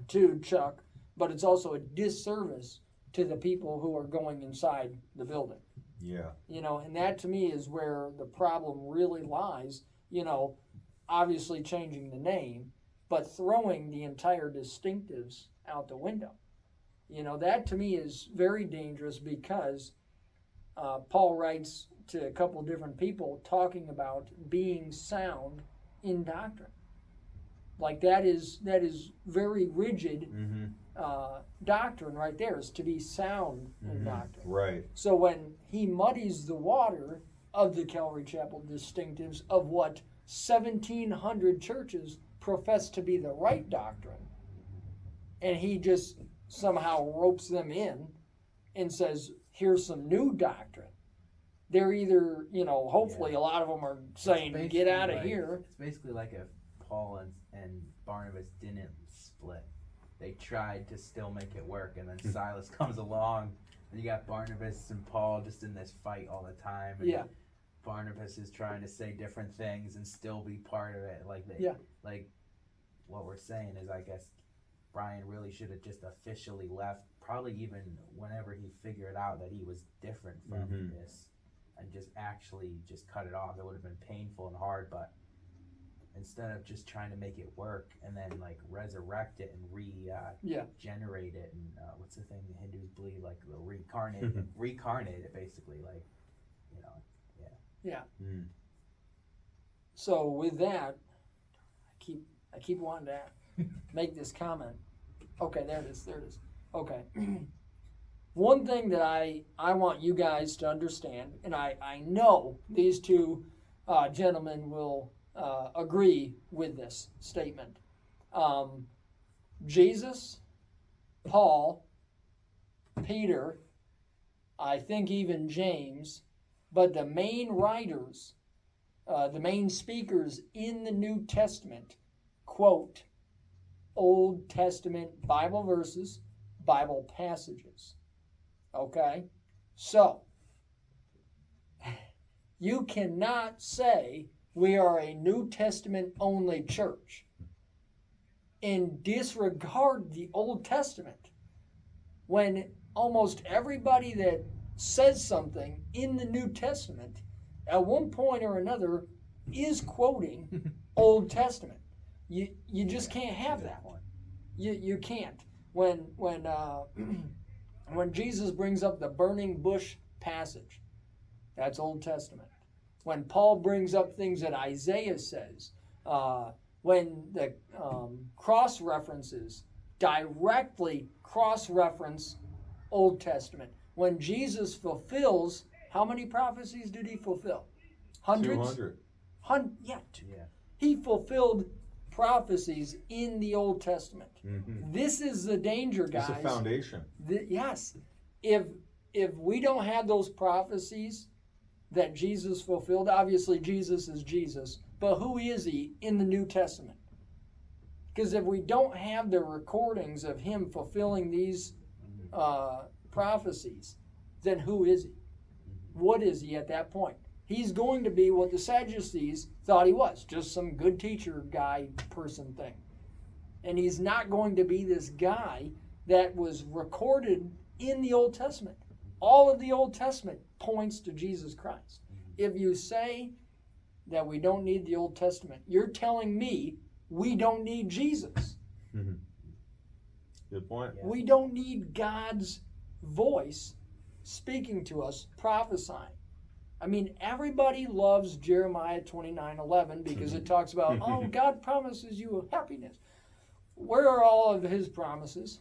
to Chuck, but it's also a disservice to the people who are going inside the building. Yeah. You know, and that to me is where the problem really lies. You know, obviously changing the name, but throwing the entire distinctives out the window. You know, that to me is very dangerous, because Paul writes to a couple different people talking about being sound in doctrine. Like that is very rigid doctrine right there, is to be sound in doctrine. Right. So when he muddies the water of the Calvary Chapel distinctives of what 1,700 churches profess to be the right doctrine, and he just somehow ropes them in and says, here's some new doctrine, they're either, you know, hopefully a lot of them are saying, get out of here. It's basically like if Paul and Barnabas didn't split. They tried to still make it work, and then Silas comes along, and you got Barnabas and Paul just in this fight all the time. And Barnabas is trying to say different things and still be part of it. Like what we're saying is, I guess, Brian really should have just officially left, probably even whenever he figured out that he was different from this, and just actually just cut it off. It would have been painful and hard, but instead of just trying to make it work and then like resurrect it and regenerate it, and what's the thing the Hindus believe, like the reincarnate it basically, like, you know, Yeah. Mm. So with that, I keep wanting to make this comment. Okay, there it is. Okay. One thing that I want you guys to understand, and I know these two gentlemen will agree with this statement. Jesus, Paul, Peter, I think even James, but the main writers, the main speakers in the New Testament quote Old Testament Bible verses, Bible passages. Okay? So, you cannot say we are a New Testament only church and disregard the Old Testament when almost everybody that says something in the New Testament at one point or another is quoting Old Testament. You just can't have that one. You can't. When Jesus brings up the burning bush passage, that's Old Testament. When Paul brings up things that Isaiah says, when the cross references directly cross-reference Old Testament. When Jesus fulfills, how many prophecies did he fulfill? Hundreds? 200. Yeah. He fulfilled prophecies in the Old Testament. Mm-hmm. This is the danger, guys. It's a foundation. Yes. If we don't have those prophecies that Jesus fulfilled, obviously Jesus is Jesus, but who is he in the New Testament? Because if we don't have the recordings of him fulfilling these prophecies, then who is he? What is he at that point? He's going to be what the Sadducees thought he was, just some good teacher guy person thing. And he's not going to be this guy that was recorded in the Old Testament. All of the Old Testament points to Jesus Christ. If you say that we don't need the Old Testament, you're telling me we don't need Jesus. Mm-hmm. Good point. Yeah. We don't need God's voice speaking to us, prophesying. I mean, everybody loves Jeremiah 29:11 because it talks about, oh, God promises you happiness. Where are all of his promises?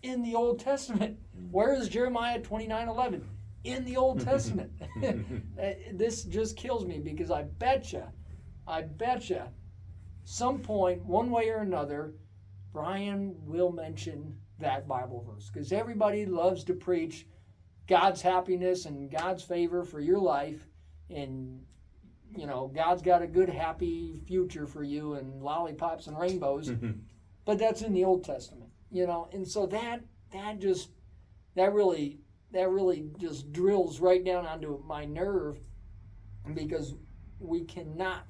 In the Old Testament. Where is Jeremiah 29:11? In the Old Testament. This just kills me because I betcha, some point, one way or another, Brian will mention that Bible verse because everybody loves to preach God's happiness and God's favor for your life, and you know God's got a good happy future for you and lollipops and rainbows. But that's in the Old Testament, you know, and so that really just drills right down onto my nerve because we cannot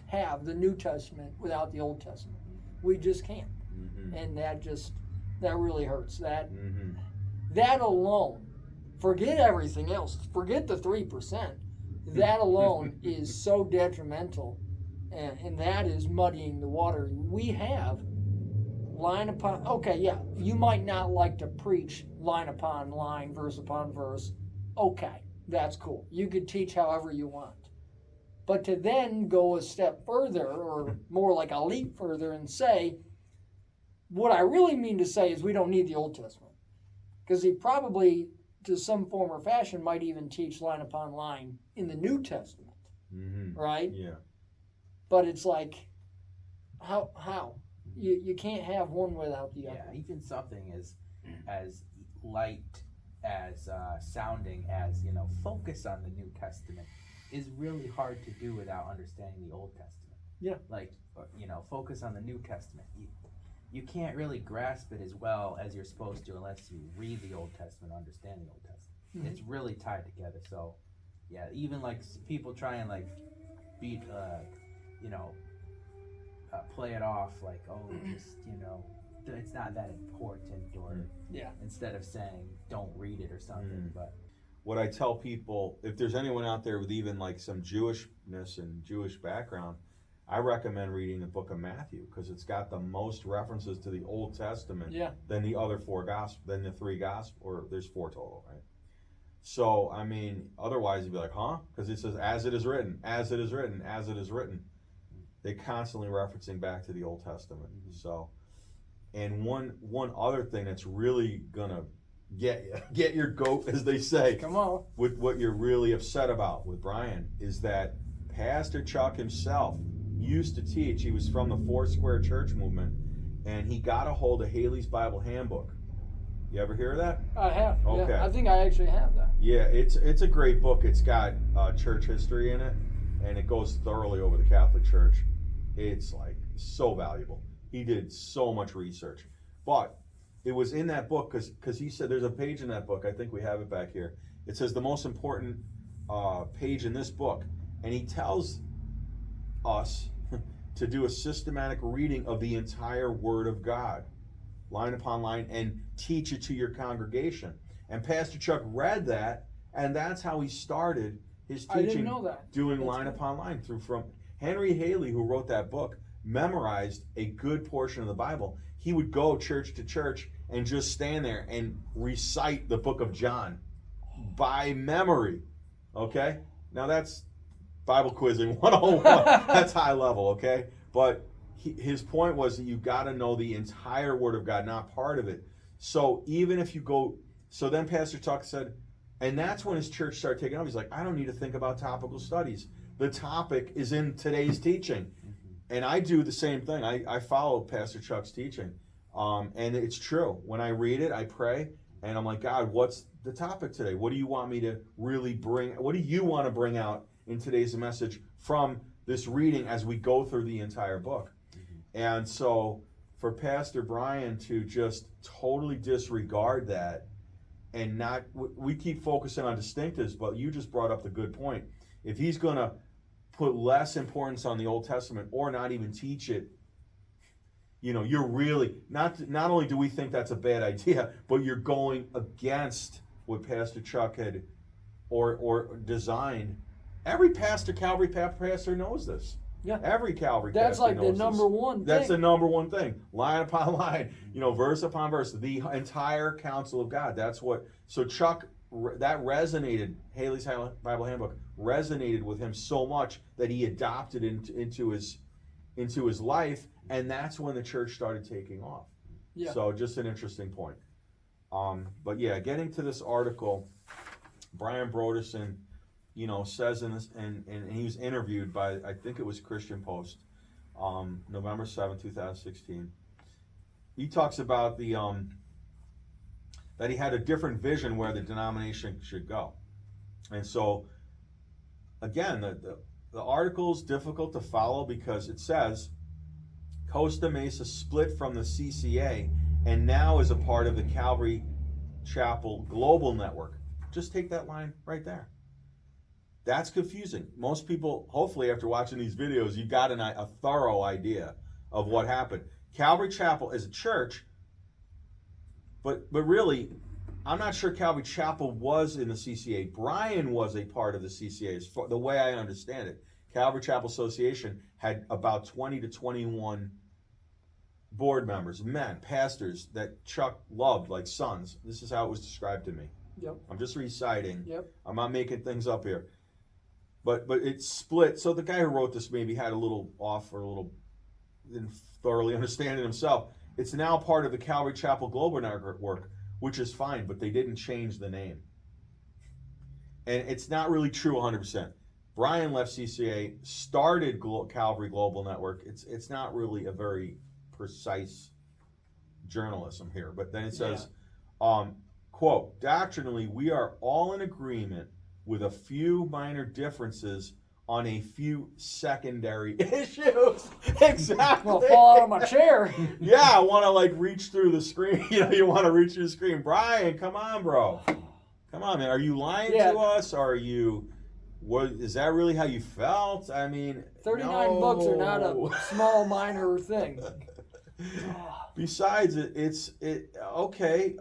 have the New Testament without the Old Testament. We just can't. Mm-hmm. And that really hurts. That alone, forget everything else, forget the 3%. That alone is so detrimental, and that is muddying the water. We have line upon, okay, yeah, you might not like to preach line upon line, verse upon verse. Okay, that's cool. You could teach however you want. But to then go a step further, or more like a leap further, and say, what I really mean to say is we don't need the Old Testament. Because he probably, to some form or fashion, might even teach line upon line in the New Testament. Mm-hmm. Right? Yeah. But it's like, how? You can't have one without the other. Yeah, even something as light as sounding as, you know, focus on the New Testament is really hard to do without understanding the Old Testament. Yeah. Like, you know, focus on the New Testament. You can't really grasp it as well as you're supposed to unless you read the Old Testament, understand the Old Testament. Mm-hmm. It's really tied together. So, yeah, even like people try and like beat, you know, play it off like, oh, just, it's not that important, or instead of saying don't read it or something. But what I tell people, if there's anyone out there with even like some Jewishness and Jewish background, I recommend reading the book of Matthew, because it's got the most references to the Old Testament than the other than the three gospels, or there's 4 total, right? So, I mean, otherwise you'd be like, huh? Because it says, as it is written, as it is written, as it is written. They're constantly referencing back to the Old Testament. So, and one other thing that's really gonna get your goat, as they say, come on, with what you're really upset about with Brian, is that Pastor Chuck himself used to teach. He was from the Foursquare Church movement, and he got a hold of Haley's Bible Handbook. You ever hear of that? I have. Okay. Yeah, I think I actually have that. Yeah, it's a great book. It's got church history in it, and it goes thoroughly over the Catholic Church. It's like so valuable. He did so much research. But it was in that book because he said, there's a page in that book, I think we have it back here. It says the most important page in this book, and he tells us to do a systematic reading of the entire Word of God, line upon line, and teach it to your congregation. And Pastor Chuck read that, and that's how he started his teaching. I didn't know that. Doing line upon line through from Henry Haley, who wrote that book, memorized a good portion of the Bible. He would go church to church and just stand there and recite the book of John by memory. Okay? Now that's Bible quizzing 101. That's high level, okay? But his point was that you got to know the entire Word of God, not part of it. So even if you go, so then Pastor Chuck said, and that's when his church started taking off. He's like, I don't need to think about topical studies. The topic is in today's teaching. And I do the same thing. I follow Pastor Chuck's teaching. And it's true. When I read it, I pray, and I'm like, God, what's the topic today? What do you want me to really bring? What do you want to bring out in today's message from this reading as we go through the entire book? And so for Pastor Brian to just totally disregard that and not, we keep focusing on distinctives, but you just brought up the good point. If he's going to put less importance on the Old Testament or not even teach it, you're really, not only do we think that's a bad idea, but you're going against what Pastor Chuck had or designed. Every pastor, Calvary pastor knows this. Yeah. Every Calvary That's pastor like knows the number this. one thing. That's the number one thing. Line upon line, verse upon verse, the entire counsel of God. That's what, so Chuck, that resonated, Haley's Bible Handbook resonated with him so much that he adopted it into his life, and that's when the church started taking off. Yeah. So just an interesting point. But yeah, getting to this article, Brian Broderson, says in this, and he was interviewed by, I think it was Christian Post, November 7, 2016. He talks about that he had a different vision where the denomination should go. And so, again, the article is difficult to follow because it says, Costa Mesa split from the CCA and now is a part of the Calvary Chapel Global Network. Just take that line right there. That's confusing. Most people, hopefully after watching these videos, you got a thorough idea of what happened. Calvary Chapel is a church, but really, I'm not sure Calvary Chapel was in the CCA. Brian was a part of the CCA, the way I understand it. Calvary Chapel Association had about 20 to 21 board members, men, pastors that Chuck loved like sons. This is how it was described to me. Yep. I'm just reciting. Yep. I'm not making things up here. But it's split. So the guy who wrote this maybe had a little off or a little didn't thoroughly understand it himself. It's now part of the Calvary Chapel Global Network, which is fine, but they didn't change the name. And it's not really true 100%. Brian left CCA, started Calvary Global Network. It's not really a very precise journalism here. But then it says, quote, doctrinally, we are all in agreement with a few minor differences on a few secondary issues. Exactly. I'll fall out of my chair. Yeah, I want to reach through the screen. You want to reach through the screen. Brian, come on, bro. Come on, man. Are you lying to us? Are you is that really how you felt? I mean, 39 books are not a small minor thing. Besides, okay.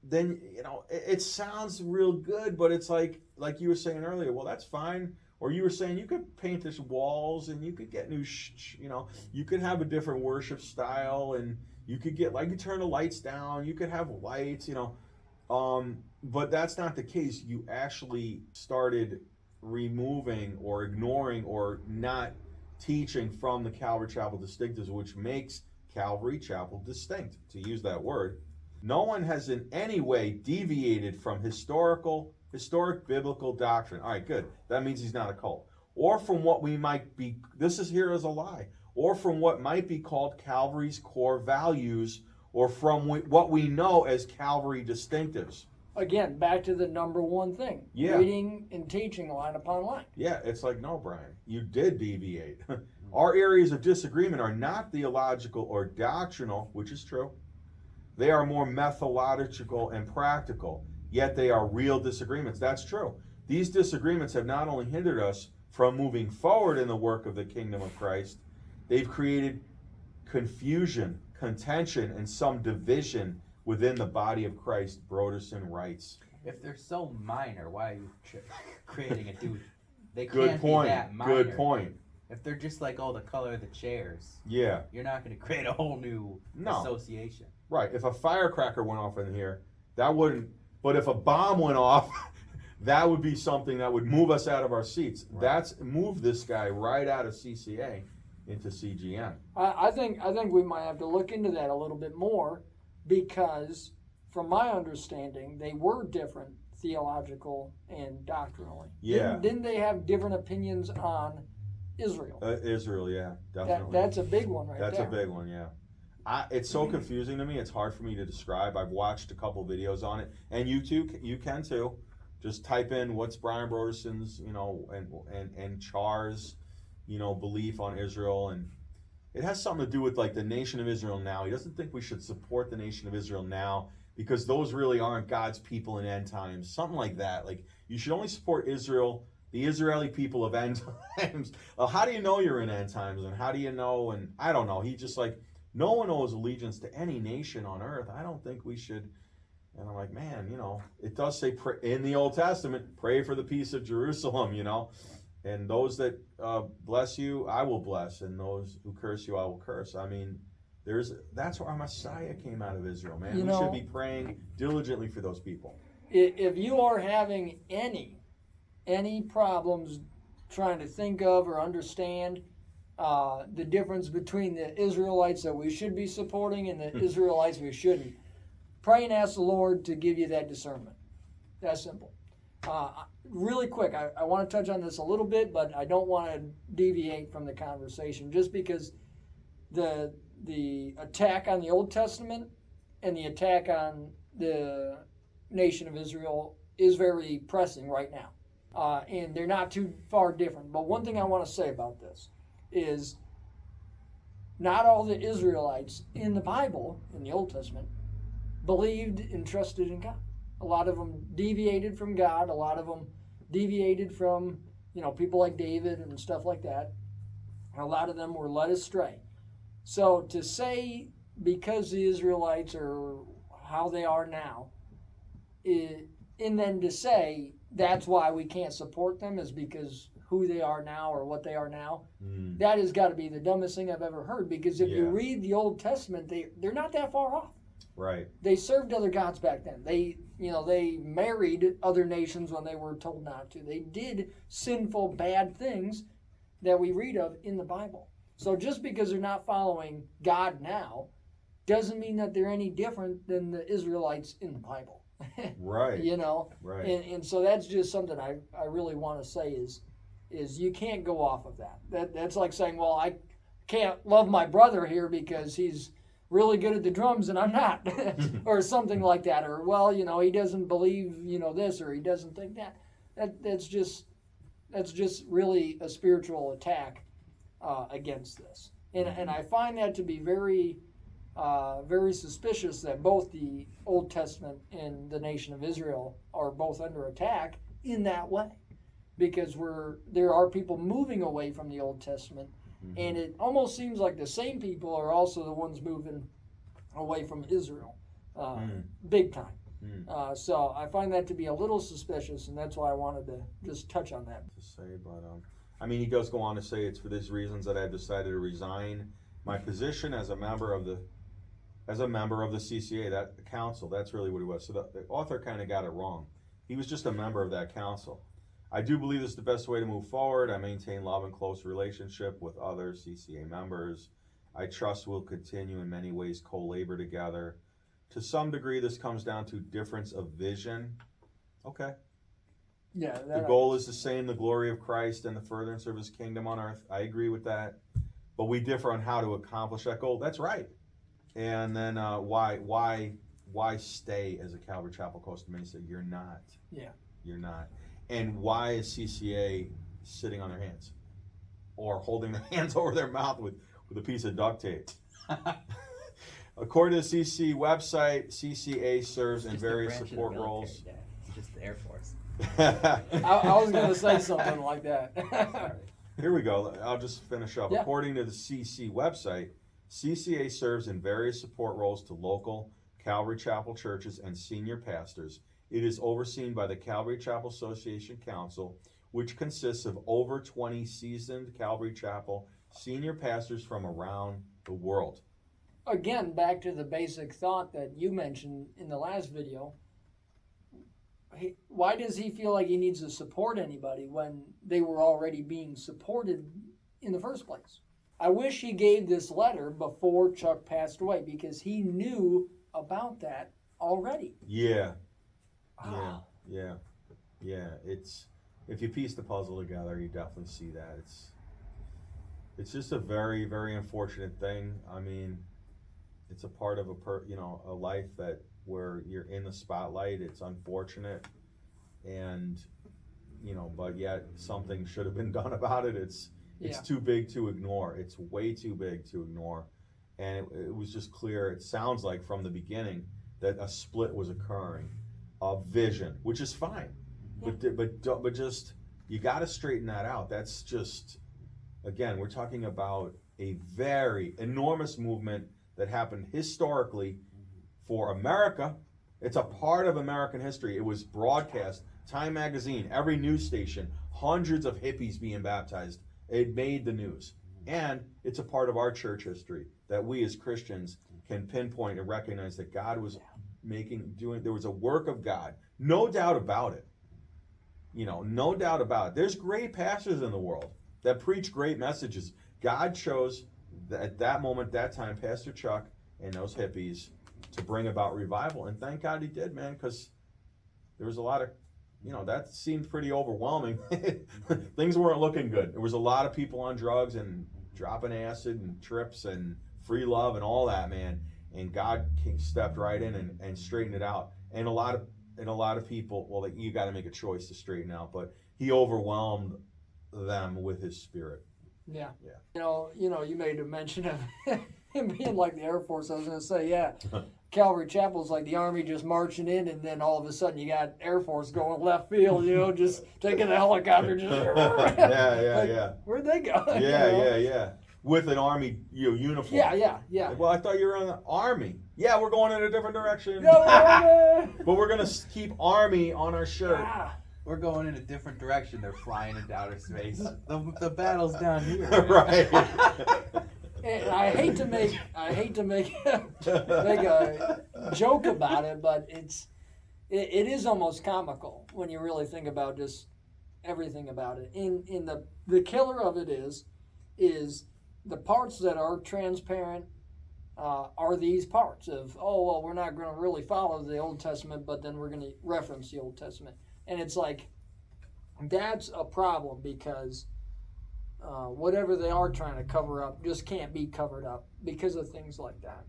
Then it sounds real good, but it's like you were saying earlier. Well, that's fine. Or you were saying you could paint this walls and you could get new, you could have a different worship style and you could get you turn the lights down. You could have lights, but that's not the case. You actually started removing or ignoring or not teaching from the Calvary Chapel distinctives, which makes Calvary Chapel distinct, to use that word. No one has in any way deviated from historic biblical doctrine. All right, good. That means he's not a cult. Or from what we might be, this is here as a lie, or from what might be called Calvary's core values, or from what we know as Calvary distinctives. Again, back to the number one thing. Yeah. Reading and teaching line upon line. Yeah, it's like, no, Brian, you did deviate. Our areas of disagreement are not theological or doctrinal, which is true. They are more methodological and practical, yet they are real disagreements. That's true. These disagreements have not only hindered us from moving forward in the work of the kingdom of Christ, they've created confusion, contention, and some division within the body of Christ, Broderson writes. If they're so minor, why are you creating a dude? They Good can't point. be that minor. Good point. If they're just like, the color of the chairs, Yeah. you're not going to create a whole new association. Right. If a firecracker went off in here, that wouldn't. But if a bomb went off, that would be something that would move us out of our seats. Right. That's move this guy right out of CCA into CGM. I think we might have to look into that a little bit more, because from my understanding, they were different theological and doctrinally. Yeah. Didn't they have different opinions on Israel? Israel, yeah, definitely. That's a big one right That's there. a big one, yeah. It's so confusing to me. It's hard for me to describe. I've watched a couple videos on it, and you can too. Just type in what's Brian Broderson's, and Char's, belief on Israel, and it has something to do with the nation of Israel now. He doesn't think we should support the nation of Israel now because those really aren't God's people in end times. Something like that. You should only support Israel, the Israeli people of end times. How do you know you're in end times, and how do you know? And I don't know. He just no one owes allegiance to any nation on earth. I don't think we should. And I'm like, man, it does say in the Old Testament, pray for the peace of Jerusalem, and those that bless you, I will bless, and those who curse you, I will curse. I mean, that's where our Messiah came out of Israel, man. We should be praying diligently for those people. If you are having any problems trying to think of or understand the difference between the Israelites that we should be supporting and the Israelites we shouldn't, pray and ask the Lord to give you that discernment. That's simple. Really quick, I want to touch on this a little bit, but I don't want to deviate from the conversation, just because the attack on the Old Testament and the attack on the nation of Israel is very pressing right now. And they're not too far different. But one thing I want to say about this is not all the Israelites in the Bible, in the Old Testament, believed and trusted in God. A lot of them deviated from God. A lot of them deviated from, people like David and stuff like that. A lot of them were led astray. So to say because the Israelites are how they are now, and then to say that's why we can't support them is because who they are now or what they are now, that has got to be the dumbest thing I've ever heard. Because if you read the Old Testament, they're not that far off. Right. They served other gods back then. They married other nations when they were told not to. They did sinful, bad things that we read of in the Bible. So just because they're not following God now doesn't mean that they're any different than the Israelites in the Bible. Right. Right. And so that's just something I really want to say is you can't go off of that. That's like saying, well, I can't love my brother here because he's really good at the drums and I'm not, or something like that, or well, he doesn't believe this, or he doesn't think that. That's just really a spiritual attack against this, and I find that to be very very suspicious that both the Old Testament and the nation of Israel are both under attack in that way. because there are people moving away from the Old Testament, and it almost seems like the same people are also the ones moving away from Israel, big time. So I find that to be a little suspicious, and that's why I wanted to just touch on that. To say, but I mean, he does go on to say it's for these reasons that I've decided to resign my position as a member of the CCA, that council. That's really what he was. So the author kind of got it wrong. He was just a member of that council. I do believe this is the best way to move forward. I maintain love and close relationship with other CCA members. I trust we'll continue in many ways co-labor together. To some degree, this comes down to difference of vision. Okay. Yeah. The goal is the same, the glory of Christ and the furtherance of his kingdom on earth. I agree with that. But we differ on how to accomplish that goal. That's right. And then why stay as a Calvary Chapel Costa Mesa? You're not. Yeah. You're not. And why is CCA sitting on their hands? Or holding their hands over their mouth with a piece of duct tape? According to the CC website, CCA serves in various support roles. It's just the Air Force. I was going to say something like that. Here we go. I'll just finish up. Yeah. According to the CC website, CCA serves in various support roles to local Calvary Chapel churches and senior pastors. It is overseen by the Calvary Chapel Association Council, which consists of over 20 seasoned Calvary Chapel senior pastors from around the world. Again, back to the basic thought that you mentioned in the last video. Why does he feel like he needs to support anybody when they were already being supported in the first place? I wish he gave this letter before Chuck passed away, because he knew about that already. Yeah. Oh. Yeah. It's, if you piece the puzzle together, you definitely see that. It's just a very, very unfortunate thing. I mean, it's a part of a life that where you're in the spotlight. It's unfortunate, and but yet something should have been done about it. It's too big to ignore. It's way too big to ignore, and it was just clear. It sounds like from the beginning that a split was occurring of vision, which is fine, but just you got to straighten that out. That's just, again, we're talking about a very enormous movement that happened historically for America. It's a part of American history. It was broadcast, Time Magazine, every news station, hundreds of hippies being baptized. It made the news. And it's a part of our church history that we as Christians can pinpoint and recognize that God was there was a work of God. No doubt about it. No doubt about it. There's great pastors in the world that preach great messages. God chose at that moment, that time, Pastor Chuck and those hippies to bring about revival. And thank God he did, man, because there was a lot of, that seemed pretty overwhelming. Things weren't looking good. There was a lot of people on drugs and dropping acid and trips and free love and all that, man. And God stepped right in and straightened it out. And a lot of people, well, you got to make a choice to straighten out, but he overwhelmed them with his spirit. Yeah. You made a mention of him being like the Air Force. I was going to say, Calvary Chapel's like the Army just marching in, and then all of a sudden you got Air Force going left field, just taking a helicopter. Yeah. Where'd they go? Yeah. With an Army uniform. Yeah. Well, I thought you were in the Army. Yeah, we're going in a different direction. But we're going to keep Army on our shirt. Yeah. We're going in a different direction. They're flying into outer space. The battle's down here. Right. And I hate to make a joke about it, but it is almost comical when you really think about just everything about it. In the killer of it is the parts that are transparent are these parts of, we're not going to really follow the Old Testament, but then we're going to reference the Old Testament. And it's like, that's a problem, because whatever they are trying to cover up just can't be covered up because of things like that.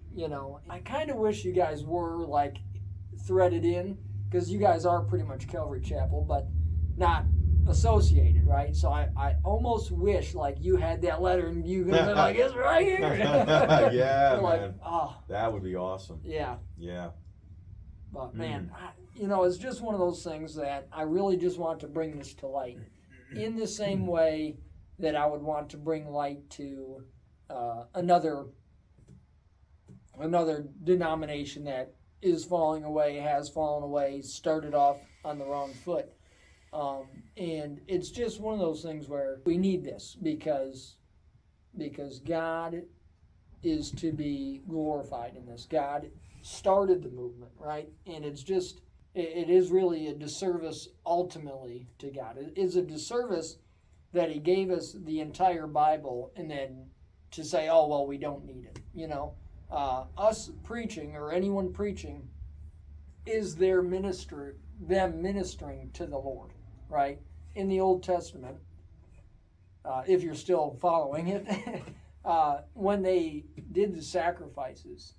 I kind of wish you guys were like threaded in, because you guys are pretty much Calvary Chapel, but not associated, right? So I almost wish like you had that letter and you could be like, it's right here. Yeah, like, man. That would be awesome. Yeah. But man, it's just one of those things that I really just want to bring this to light. in the same way that I would want to bring light to another denomination that is falling away, has fallen away, started off on the wrong foot. And it's just one of those things where we need this because God is to be glorified in this. God started the movement, right? And it's just, it is really a disservice ultimately to God. It is a disservice that he gave us the entire Bible and then to say, oh, well, we don't need it. You know, us preaching or anyone preaching is their ministry, them ministering to the Lord, right? In the Old Testament, if you're still following it, when they did the sacrifices,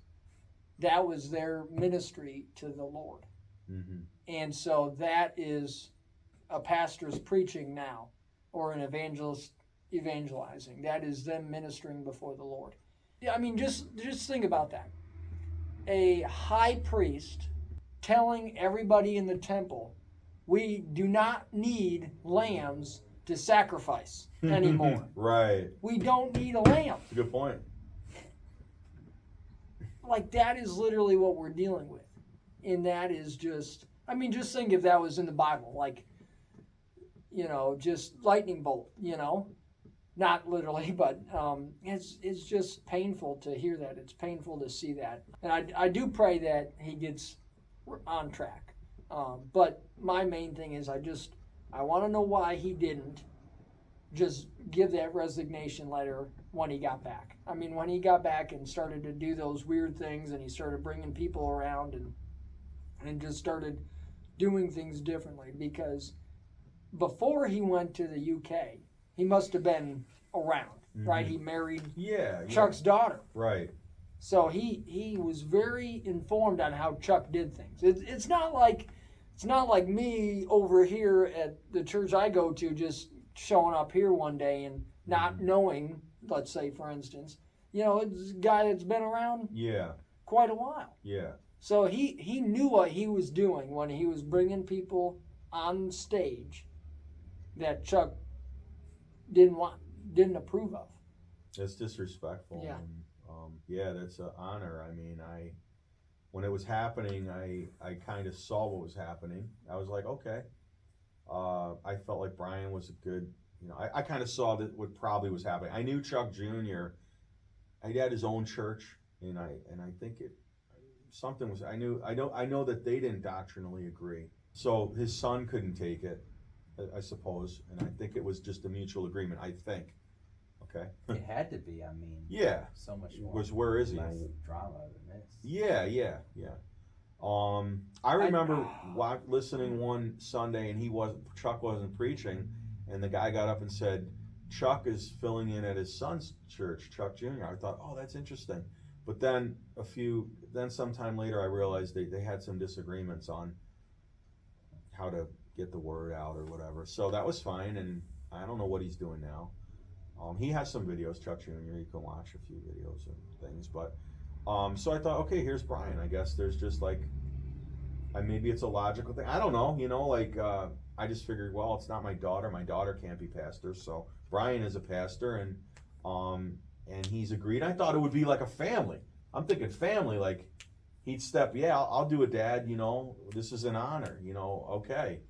that was their ministry to the Lord. Mm-hmm. And so that is a pastor's preaching now, or an evangelist evangelizing. That is them ministering before the Lord. Yeah, I mean, just think about that. A high priest telling everybody in the temple, we do not need lambs to sacrifice anymore. Right. We don't need a lamb. That's a good point. Like, that is literally what we're dealing with. And that is just, I mean, just think if that was in the Bible, like, you know, just lightning bolt, you know, not literally, but it's just painful to hear that. It's painful to see that. And I do pray that he gets on track. But my main thing is I want to know why he didn't just give that resignation letter when he got back. I mean, when he got back and started to do those weird things and he started bringing people around and just started doing things differently, because before he went to the UK, he must have been around, right? He married Chuck's daughter. Right. So he was very informed on how Chuck did things. It's not like me over here at the church I go to just showing up here one day and not knowing, let's say, for instance, you know, it's a guy that's been around quite a while. Yeah. So he knew what he was doing when he was bringing people on stage that Chuck didn't approve of. That's disrespectful. Yeah. And, that's an honor. I mean, when it was happening, I kind of saw what was happening. I was like, okay. I felt like Brian was a good, you know, I kind of saw that what probably was happening. I knew Chuck Jr. He had his own church, and I think something was. I know that they didn't doctrinally agree, so his son couldn't take it, I suppose, and I think it was just a mutual agreement. I think. Okay. It had to be. I mean. Yeah. So much more. Was where is he? Less drama than this. Yeah. I remember listening one Sunday, and Chuck wasn't preaching, and the guy got up and said, Chuck is filling in at his son's church, Chuck Jr. I thought, oh, that's interesting. But then sometime later, I realized they had some disagreements on how to get the word out or whatever. So that was fine, and I don't know what he's doing now. He has some videos, Chuck Jr. You can watch a few videos and things, but so I thought, okay, here's Brian. I guess there's just like, maybe it's a logical thing. I don't know, you know, like I just figured, well, it's not my daughter. My daughter can't be pastor, so Brian is a pastor, and he's agreed. I thought it would be like a family. I'm thinking family, like he'd step, I'll do it, Dad. You know, this is an honor. You know, okay,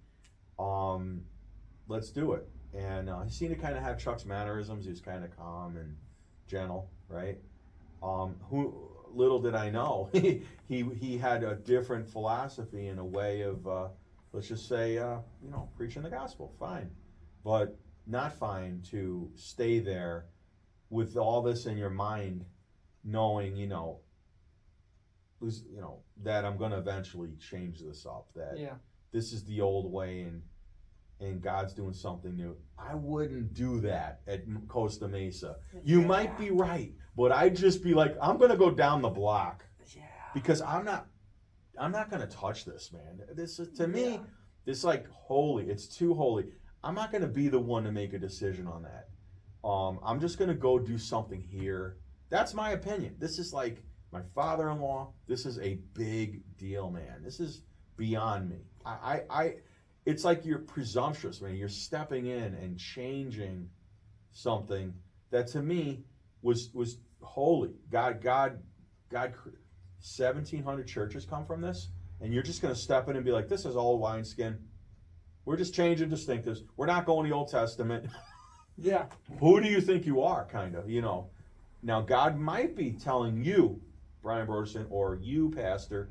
let's do it. And he seemed to kind of have Chuck's mannerisms. He was kind of calm and gentle, right? Little did I know, he had a different philosophy and a way of, let's just say, you know, preaching the gospel. Fine, but not fine to stay there with all this in your mind, knowing, you know, that I'm going to eventually change this up. That this is the old way, and God's doing something new. I wouldn't do that at Costa Mesa. You might be right, but I'd just be like, I'm going to go down the block. Yeah. Because I'm not going to touch this, man. This is, to me, this like holy. It's too holy. I'm not going to be the one to make a decision on that. I'm just going to go do something here. That's my opinion. This is like my father-in-law. This is a big deal, man. This is beyond me. it's like you're presumptuous, man. You're stepping in and changing something that to me was holy. God, 1,700 churches come from this, and you're just going to step in and be like, this is all wineskin. We're just changing distinctives. We're not going to the Old Testament. Yeah. Who do you think you are, kind of, Now, God might be telling you, Brian Broderson, or you, Pastor,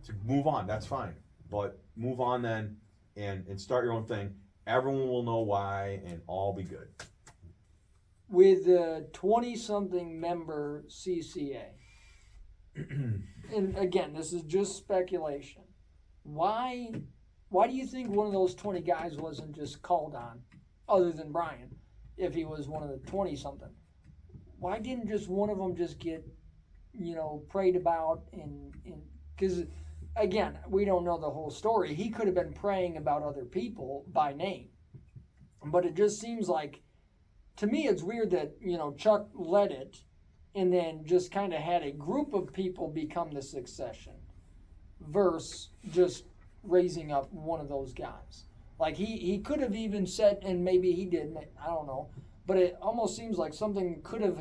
to move on. That's fine. But move on then and start your own thing. Everyone will know why, and all be good. With the 20-something member CCA, and again, this is just speculation. Why do you think one of those 20 guys wasn't just called on, other than Brian, if he was one of the 20-something? Why didn't just one of them just get, prayed about? Because, again, we don't know the whole story. He could have been praying about other people by name. But it just seems like, to me, it's weird that, Chuck led it and then just kind of had a group of people become the succession versus just raising up one of those guys. Like, he could have even said, and maybe he did, I don't know, but it almost seems like something could have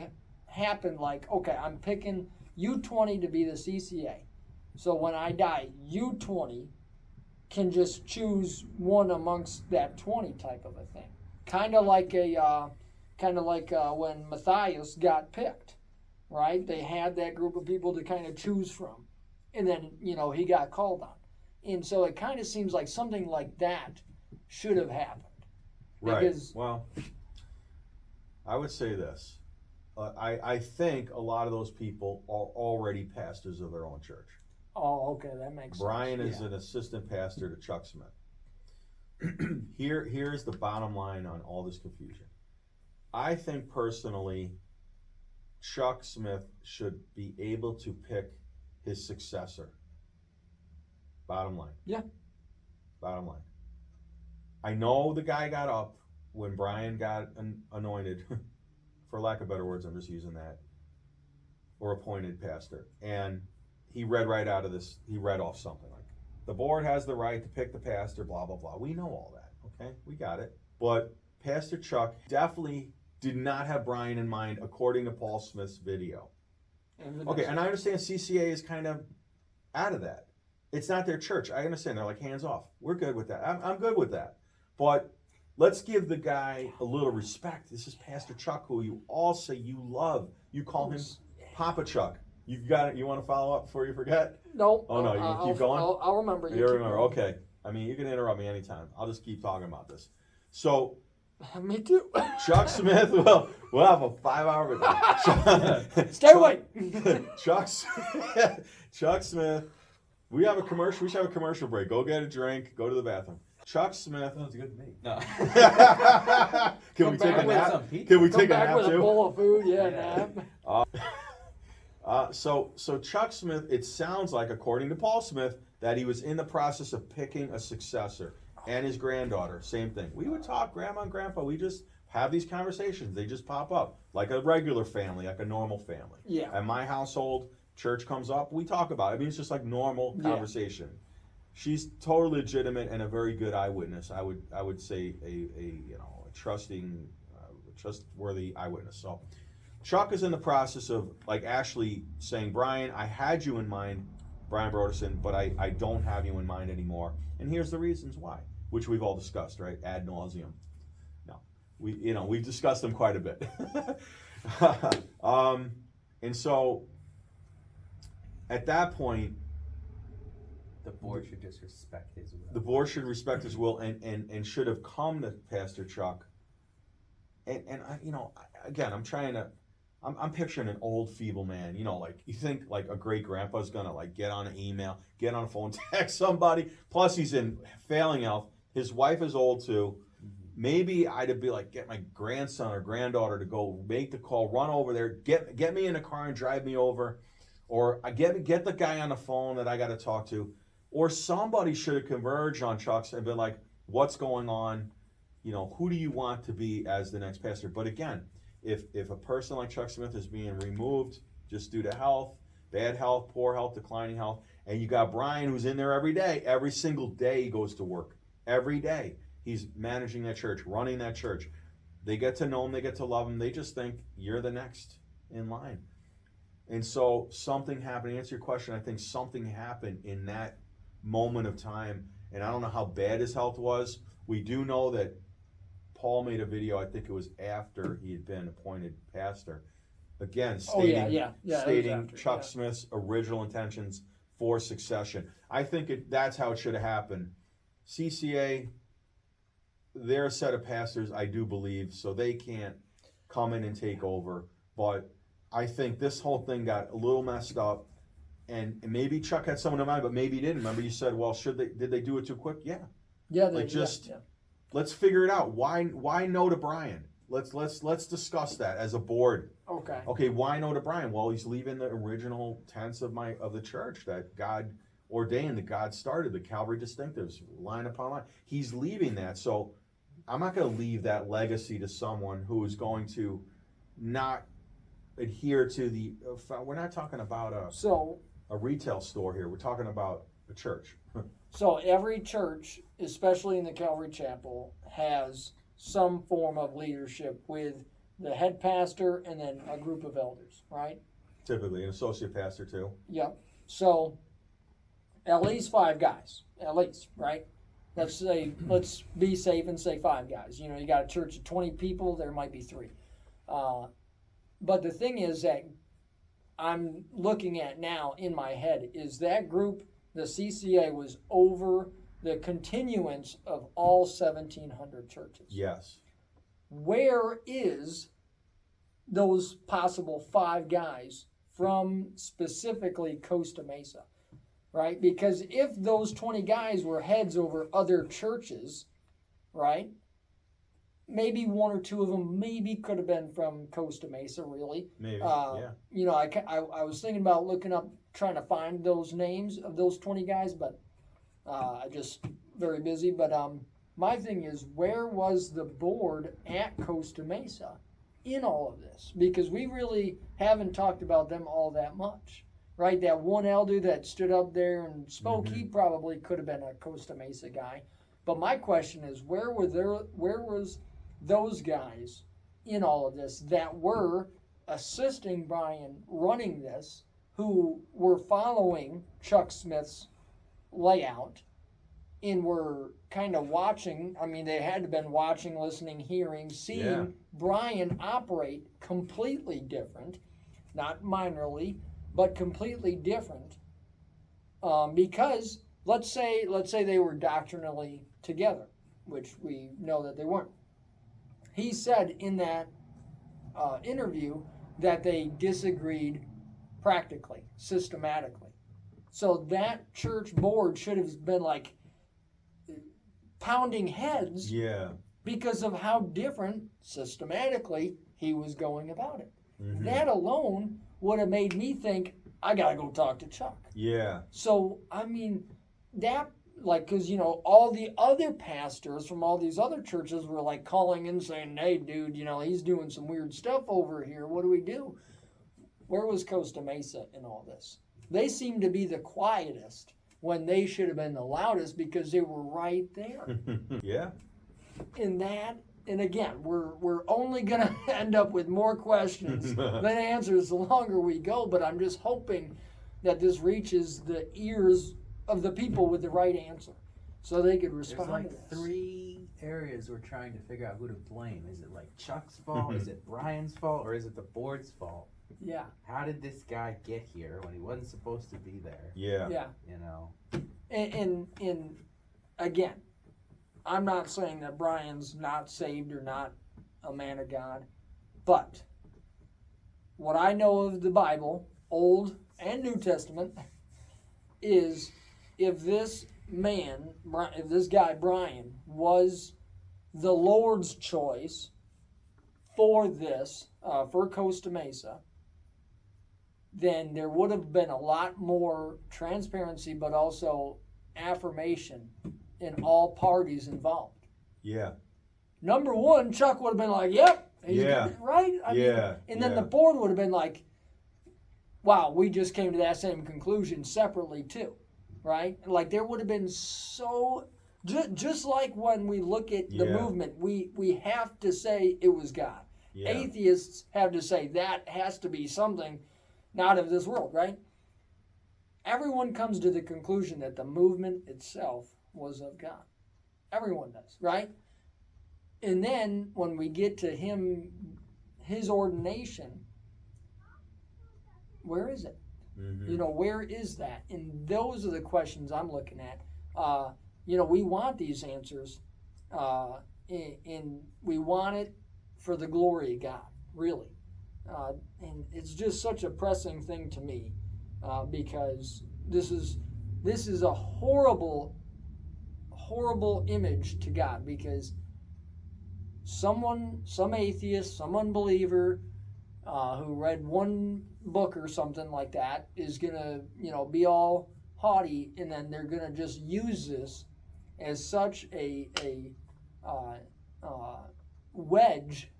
happened like, okay, I'm picking you 20 to be the CCA. So when I die, you 20 can just choose one amongst that 20 type of a thing. Kind of like when Matthias got picked, right? They had that group of people to kind of choose from. And then, he got called on. And so it kind of seems like something like that should have happened. Right. Because, well, I would say this. I think a lot of those people are already pastors of their own church. oh, okay, that makes Brian sense. is an assistant pastor to Chuck Smith. Here's the bottom line on all this confusion. I think personally, Chuck Smith should be able to pick his successor. Bottom line. Yeah. Bottom line. I know the guy got up when Brian got anointed, for lack of better words, I'm just using that, or appointed pastor. And he read right out of this, he read off something like, the board has the right to pick the pastor, blah, blah, blah. We know all that, okay? We got it. But Pastor Chuck definitely did not have Brian in mind, according to Paul Smith's video. Okay, and I understand CCA is kind of out of that. It's not their church. I understand. They're like, hands off. We're good with that. I'm good with that. But let's give the guy a little respect. This is Pastor Chuck, who you all say you love. You call him Papa Chuck. You've got it. You want to follow up before you forget? No. Oh, no. You keep going? I'll remember. You remember. Okay. I mean, you can interrupt me anytime. I'll just keep talking about this. So, me too. Chuck Smith, we'll have a 5-hour video. Stay away. Chuck Smith. We have a commercial. We should have a commercial break. Go get a drink. Go to the bathroom. Chuck Smith. Sounds good to me. No. Can we take a nap? Can we take a nap with too? a bowl of food. Yeah, nap. So Chuck Smith. It sounds like, according to Paul Smith, that he was in the process of picking a successor, and his granddaughter. Same thing. We would talk, Grandma and Grandpa. We just have these conversations. They just pop up like a regular family, like a normal family. Yeah. At my household, church comes up, we talk about it. I mean, it's just like normal conversation. She's totally legitimate and a very good eyewitness. I would say a trustworthy eyewitness. So Chuck is in the process of like actually saying, Brian, I had you in mind, Brian Broderson, but I don't have you in mind anymore. And here's the reasons why, which we've all discussed, right? Ad nauseum. No, we've discussed them quite a bit. And so at that point, the board should just respect his will. The board should respect his will and should have come to Pastor Chuck. And again, I'm picturing an old feeble man, like you think like a great grandpa's gonna like get on an email, get on a phone, text somebody. Plus he's in failing health. His wife is old too. Maybe I'd be like, get my grandson or granddaughter to go make the call, run over there, get me in a car and drive me over. Or I get the guy on the phone that I got to talk to. Or somebody should have converged on Chuck's and been like, what's going on? Who do you want to be as the next pastor? But again, if a person like Chuck Smith is being removed just due to health, bad health, poor health, declining health, and you got Brian who's in there every day, every single day he goes to work. every day. He's managing that church, running that church. They get to know him, they get to love him. They just think you're the next in line. And so something happened. To answer your question, I think something happened in that moment of time. And I don't know how bad his health was. We do know that Paul made a video, I think it was after he had been appointed pastor, again stating, stating after, Chuck Smith's original intentions for succession. I think that's how it should have happened. CCA, they're a set of pastors, I do believe, so they can't come in and take over. But I think this whole thing got a little messed up, and maybe Chuck had someone in mind, but maybe he didn't. Remember, you said, "Well, did they do it too quick?" Yeah. Let's figure it out. Why no to Brian? Let's discuss that as a board. Okay. Okay, why no to Brian? Well, he's leaving the original tenets of the church that God ordained, that God started, the Calvary distinctives, line upon line. He's leaving that. So I'm not going to leave that legacy to someone who is going to not adhere to the. We're not talking about a retail store here. We're talking about a church. So every church, especially in the Calvary Chapel, has some form of leadership with the head pastor and then a group of elders, right? Typically, an associate pastor too. Yep. So at least 5 guys, at least, right? Let's be safe and say 5 guys. You got a church of 20 people, there might be 3. But the thing is that I'm looking at now in my head is that group, the CCA, was over the continuance of all 1,700 churches. Yes. Where is those possible 5 guys from specifically Costa Mesa, right? Because if those 20 guys were heads over other churches, right, maybe 1 or 2 of them maybe could have been from Costa Mesa, really. Maybe, yeah. I was thinking about looking up, trying to find those names of those 20 guys, but I just very busy. But my thing is, where was the board at Costa Mesa in all of this? Because we really haven't talked about them all that much, right? That one elder that stood up there and spoke, he probably could have been a Costa Mesa guy. But my question is, where was those guys in all of this that were assisting Brian running this, who were following Chuck Smith's layout and were kind of watching? I mean, they had to have been watching, listening, hearing, seeing Brian operate completely different, not minorly, but completely different. Because let's say they were doctrinally together, which we know that they weren't. He said in that interview that they disagreed practically, systematically. So that church board should have been like pounding heads because of how different systematically he was going about it. That alone would have made me think, I got to go talk to Chuck. Yeah. So, I mean, that, because, all the other pastors from all these other churches were like calling in saying, hey, dude, he's doing some weird stuff over here. What do we do? Where was Costa Mesa in all this? They seemed to be the quietest when they should have been the loudest because they were right there. Yeah. And again, we're only going to end up with more questions than answers the longer we go, but I'm just hoping that this reaches the ears of the people with the right answer so they could respond. There's like 3 areas we're trying to figure out who to blame. Is it like Chuck's fault? Is it Brian's fault? Or is it the board's fault? Yeah. How did this guy get here when he wasn't supposed to be there? Yeah. Yeah. And And again, I'm not saying that Brian's not saved or not a man of God, but what I know of the Bible, Old and New Testament, is if this guy Brian was the Lord's choice for this, for Costa Mesa, then there would have been a lot more transparency, but also affirmation in all parties involved. Yeah. Number one, Chuck would have been like, yep. Right? I mean, and then the board would have been like, wow, we just came to that same conclusion separately too. Right? Like there would have been so Just like when we look at the Yeah. movement, we have to say it was God. Yeah. Atheists have to say that has to be something not of this world, right? Everyone comes to the conclusion that the movement itself was of God. Everyone does, right? And then when we get to his ordination, where is it? Mm-hmm. You know, where is that? And those are the questions I'm looking at. You know, we want these answers, and we want it for the glory of God, really. And it's just such a pressing thing to me, because this is a horrible image to God, because some atheist, some unbeliever, who read one book or something like that is gonna, be all haughty, and then they're gonna just use this as such a wedge,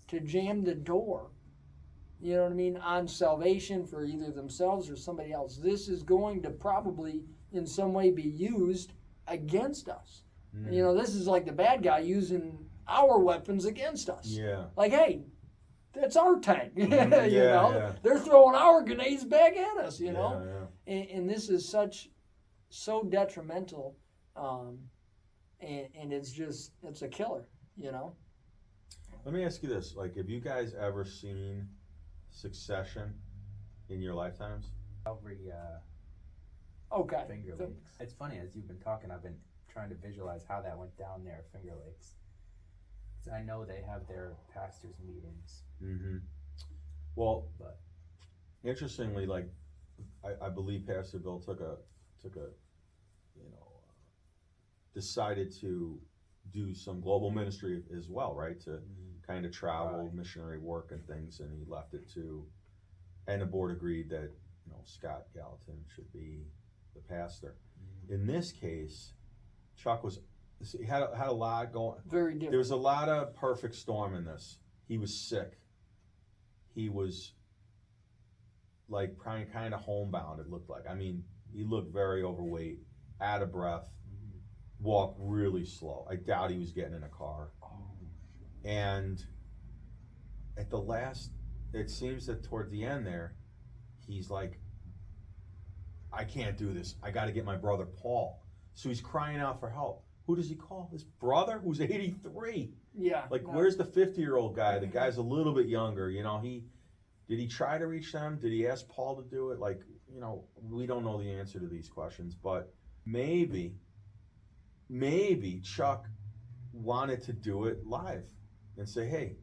to jam the door, you know what I mean, on salvation for either themselves or somebody else. This is going to probably in some way be used against us. This is like the bad guy using our weapons against us. Yeah. Like, hey, that's our tank. Yeah. They're throwing our grenades back at us, Yeah. And this is so detrimental, and it's a killer, Let me ask you this: like, have you guys ever seen Succession in your lifetimes? Calvary Okay. Finger Lakes. It's funny, as you've been talking, I've been trying to visualize how that went down there at Finger Lakes. 'Cause I know they have their pastors' meetings. Mm-hmm. Well, But interestingly, like, I believe Pastor Bill took a decided to do some global ministry as well, right? To kind of travel, Right. missionary work and things, and he left it to, and the board agreed that, Scott Gallatin should be the pastor. In this case, Chuck had a lot going. Very different. There was a lot of perfect storm in this. He was sick. He was like kind of homebound, it looked like. I mean, he looked very overweight, out of breath, walked really slow. I doubt he was getting in a car. And at the last, it seems that toward the end there, he's like, I can't do this. I got to get my brother Paul. So he's crying out for help. Who does he call? His brother, who's 83. Yeah. Like, where's the 50-year-old guy? The guy's a little bit younger. Did he try to reach them? Did he ask Paul to do it? Like, we don't know the answer to these questions, but maybe Chuck wanted to do it live and say, hey,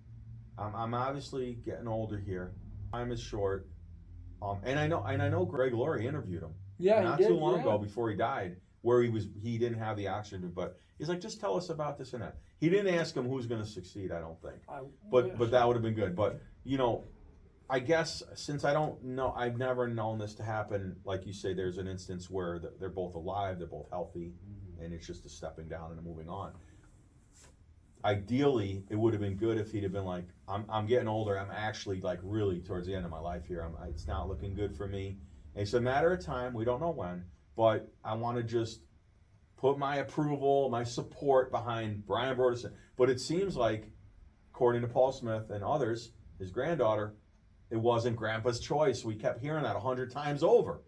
I'm obviously getting older here. Time is short. And I know Greg Laurie interviewed him. Yeah, not he did, too long yeah. ago before he died, where he didn't have the oxygen, but he's like, just tell us about this and that. He didn't ask him who's going to succeed, I don't think. But that would have been good. But I guess since I don't know, I've never known this to happen. Like you say, there's an instance where they're both alive, they're both healthy, and it's just a stepping down and a moving on. Ideally, it would have been good if he'd have been like, I'm getting older. I'm actually like really towards the end of my life here. It's not looking good for me. And it's a matter of time. We don't know when, but I want to just put my approval, my support behind Brian Broderson. But it seems like, according to Paul Smith and others, his granddaughter, it wasn't Grandpa's choice. We kept hearing that 100 times over.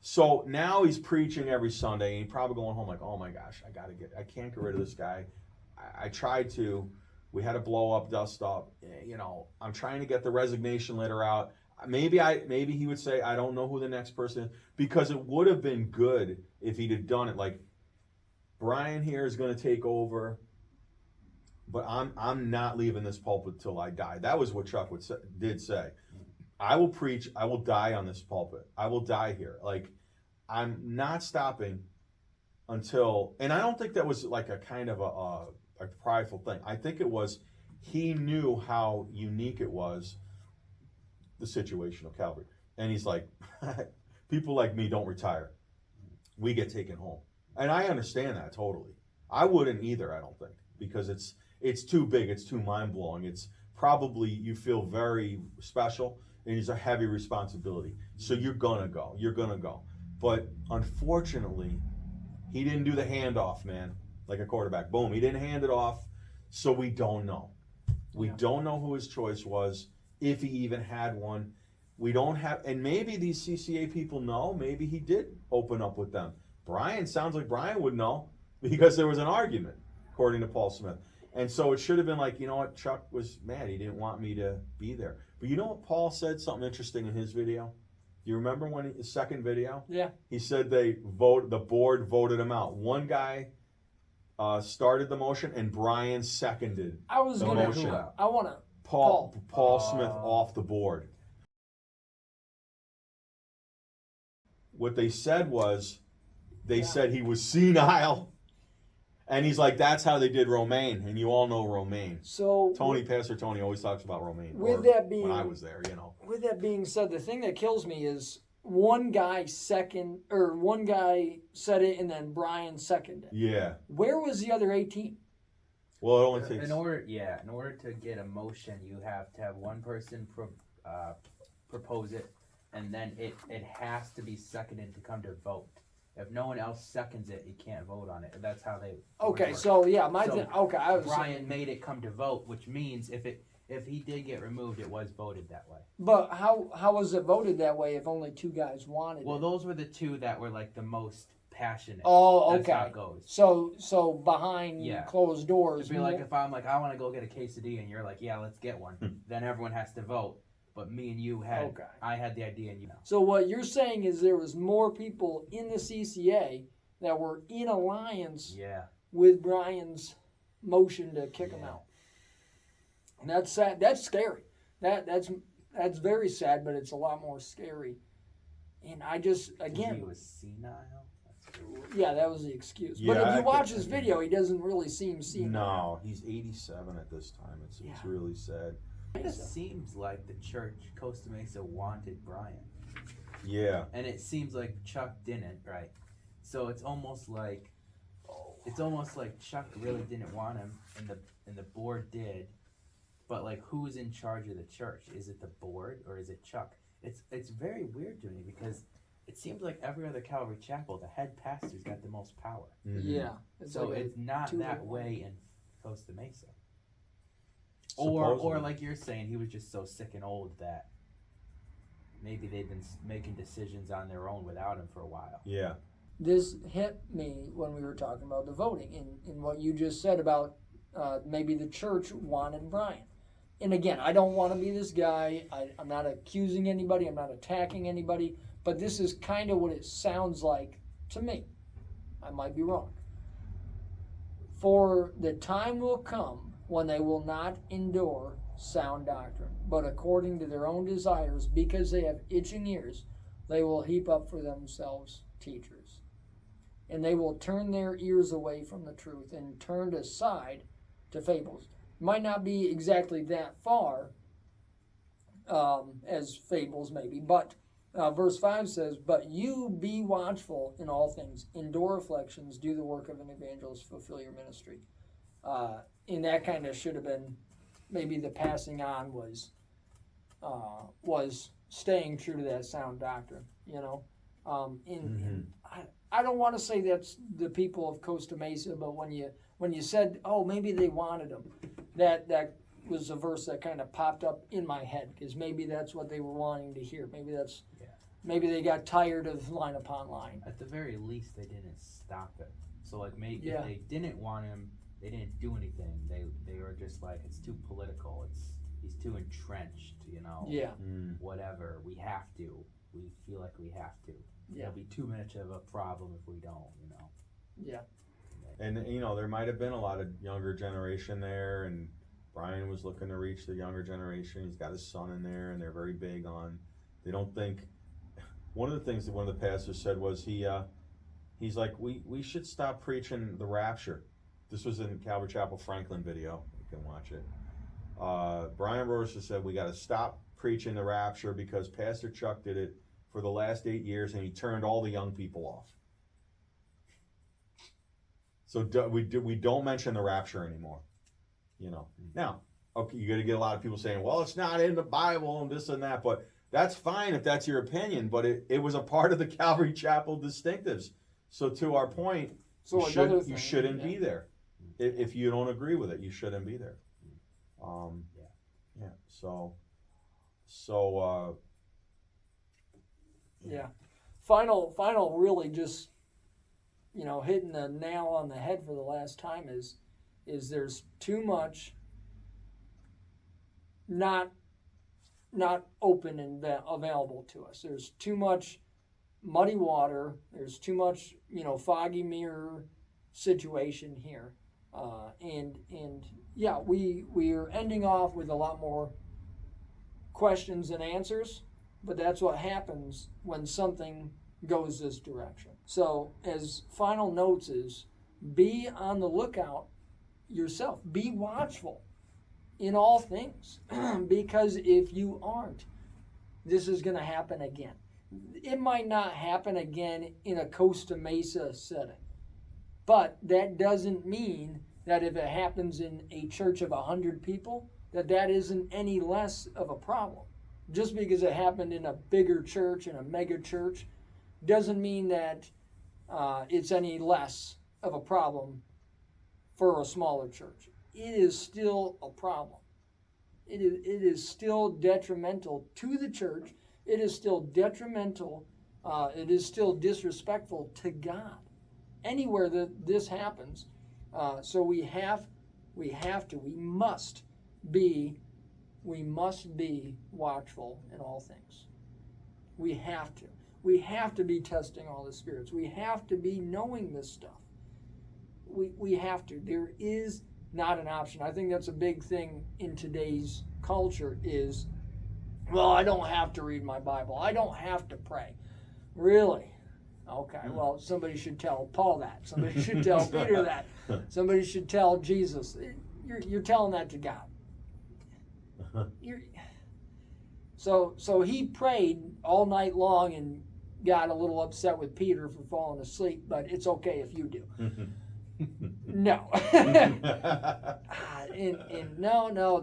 So now he's preaching every Sunday, and he's probably going home like, oh my gosh, I can't get rid of this guy. I tried to. We had to blow up, dust up. I'm trying to get the resignation letter out. Maybe he would say, I don't know who the next person is, because it would have been good if he'd have done it like, Brian here is going to take over, but I'm not leaving this pulpit till I die. That was what Chuck did say. I will preach. I will die on this pulpit. I will die here. Like, I'm not stopping until. And I don't think that was like a kind of a prideful thing. I think it was he knew how unique it was, the situation of Calvary, and he's like, people like me don't retire. We get taken home, and I understand that totally. I wouldn't either. I don't think, because it's too big. It's too mind blowing. It's probably, you feel very special. And it's a heavy responsibility. So you're gonna go. But unfortunately, He didn't do the handoff, man, like a quarterback. Boom, he didn't hand it off, so we don't know. We don't know who his choice was, if he even had one. We don't have, and maybe these CCA people know, maybe he did open up with them. Sounds like Brian would know, because there was an argument, according to Paul Smith. And so it should have been like, you know what, Chuck was mad. He didn't want me to be there. But you know what Paul said, something interesting in his video? You remember his second video? Yeah. He said the board voted him out. One guy started the motion, and Brian seconded I was the gonna. motion. I want to. Paul Smith off the board. What they said was, they said he was senile, and he's like, that's how they did Romaine, and you all know Romaine. So Pastor Tony always talks about Romaine. With that being, when I was there, you know. With that being said, the thing that kills me is one guy said it, and then Brian seconded. Yeah. Where was the other 18? Well, it only takes. In order to get a motion, you have to have one person propose it, and then it has to be seconded to come to vote. If no one else seconds it, you can't vote on it. That's how they. Okay, work. so yeah, I was Brian saying, made it come to vote, which means if he did get removed, it was voted that way. But how was it voted that way if only two guys wanted Well, it? those were the two that were like the most passionate. Oh, That's okay. how it goes. So behind closed doors. It'd be like if I'm like, I want to go get a quesadilla, and you're like, yeah, let's get one. Then everyone has to vote. But me and you had, I had the idea, and you know. So what you're saying is there was more people in the CCA that were in alliance with Brian's motion to kick him out. And that's sad. That's scary. That's very sad, but it's a lot more scary. And I just, again, he was senile. Yeah, that was the excuse. Yeah, but if you watch his video, he doesn't really seem senile. No, he's 87 at this time. It's really sad. It just seems like the church, Costa Mesa, wanted Brian. Yeah. And it seems like Chuck didn't, right? So it's almost like Chuck really didn't want him, and the board did. But like, who's in charge of the church? Is it the board or is it Chuck? It's very weird to me because it seems like every other Calvary chapel, the head pastor's got the most power. Mm-hmm. Yeah. So it's not that way in Costa Mesa. Supposedly. Or like you're saying, he was just so sick and old that maybe they've been making decisions on their own without him for a while. Yeah. This hit me when we were talking about the voting in what you just said about maybe the church wanted Brian. And again, I don't want to be this guy. I'm not accusing anybody. I'm not attacking anybody. But this is kind of what it sounds like to me. I might be wrong. For the time will come when they will not endure sound doctrine, but according to their own desires, because they have itching ears, they will heap up for themselves teachers. And they will turn their ears away from the truth and turn aside to fables. Might not be exactly that far as fables maybe, but verse 5 says, but you be watchful in all things, endure afflictions, do the work of an evangelist, fulfill your ministry. And that kind of should have been, maybe the passing on was staying true to that sound doctrine, you know. I don't want to say that's the people of Costa Mesa, but when you said, oh, maybe they wanted them, that was a verse that kind of popped up in my head, because maybe that's what they were wanting to hear. Maybe they got tired of line upon line. At the very least, they didn't stop it. So like maybe if they didn't want him, they didn't do anything. They were just like, it's too political. He's too entrenched, you know. Yeah. Whatever. We have to. We feel like we have to. Yeah. It'll be too much of a problem if we don't, you know. Yeah. And you know, there might have been a lot of younger generation there, and Brian was looking to reach the younger generation. He's got his son in there, and they're very big on. They don't think. One of the things that one of the pastors said was he's like, we should stop preaching the rapture. This was in Calvary Chapel Franklin video. You can watch it. Brian Rosa said we got to stop preaching the rapture because Pastor Chuck did it for the last 8 years, and he turned all the young people off. So we don't mention the rapture anymore. You know. Now, okay, you're going to get a lot of people saying, well, it's not in the Bible and this and that, but that's fine if that's your opinion, but it was a part of the Calvary Chapel distinctives. So to our point, So another thing, you shouldn't yeah. be there. If you don't agree with it, you shouldn't be there. Yeah. So. Yeah. Final really just, hitting the nail on the head for the last time is there's too much not open and available to us. There's too much muddy water. There's too much, foggy mirror situation here. And yeah, we are ending off with a lot more questions and answers, but that's what happens when something goes this direction. So as final notes is, be on the lookout yourself. Be watchful in all things, because if you aren't, this is going to happen again. It might not happen again in a Costa Mesa setting, but that doesn't mean that if it happens in a church of 100 people, that isn't any less of a problem. Just because it happened in a bigger church, in a mega church, doesn't mean that it's any less of a problem for a smaller church. It is still a problem. It is still detrimental to the church. It is still detrimental. It is still disrespectful to God. Anywhere that this happens, so we must be watchful in all things. We have to. We have to be testing all the spirits. We have to be knowing this stuff. We have to. There is not an option. I think that's a big thing in today's culture is, well, I don't have to read my Bible. I don't have to pray. Really? Okay, well, somebody should tell Paul that. Somebody should tell Peter that. Somebody should tell Jesus. You're telling that to God. So he prayed all night long and got a little upset with Peter for falling asleep, but it's okay if you do. No. No,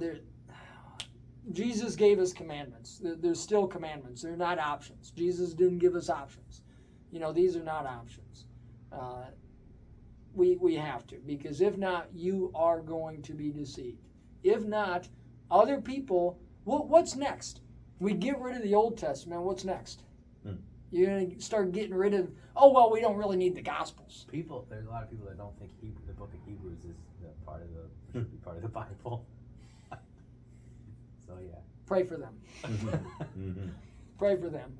Jesus gave us commandments. There's still commandments. They're not options. Jesus didn't give us options. These are not options. We have to, because if not, you are going to be deceived. If not, other people, what's next? We get rid of the Old Testament. What's next? You're going to start getting rid of, we don't really need the Gospels. There's a lot of people that don't think the book of Hebrews is part of the Bible. So yeah. Pray for them. Pray for them.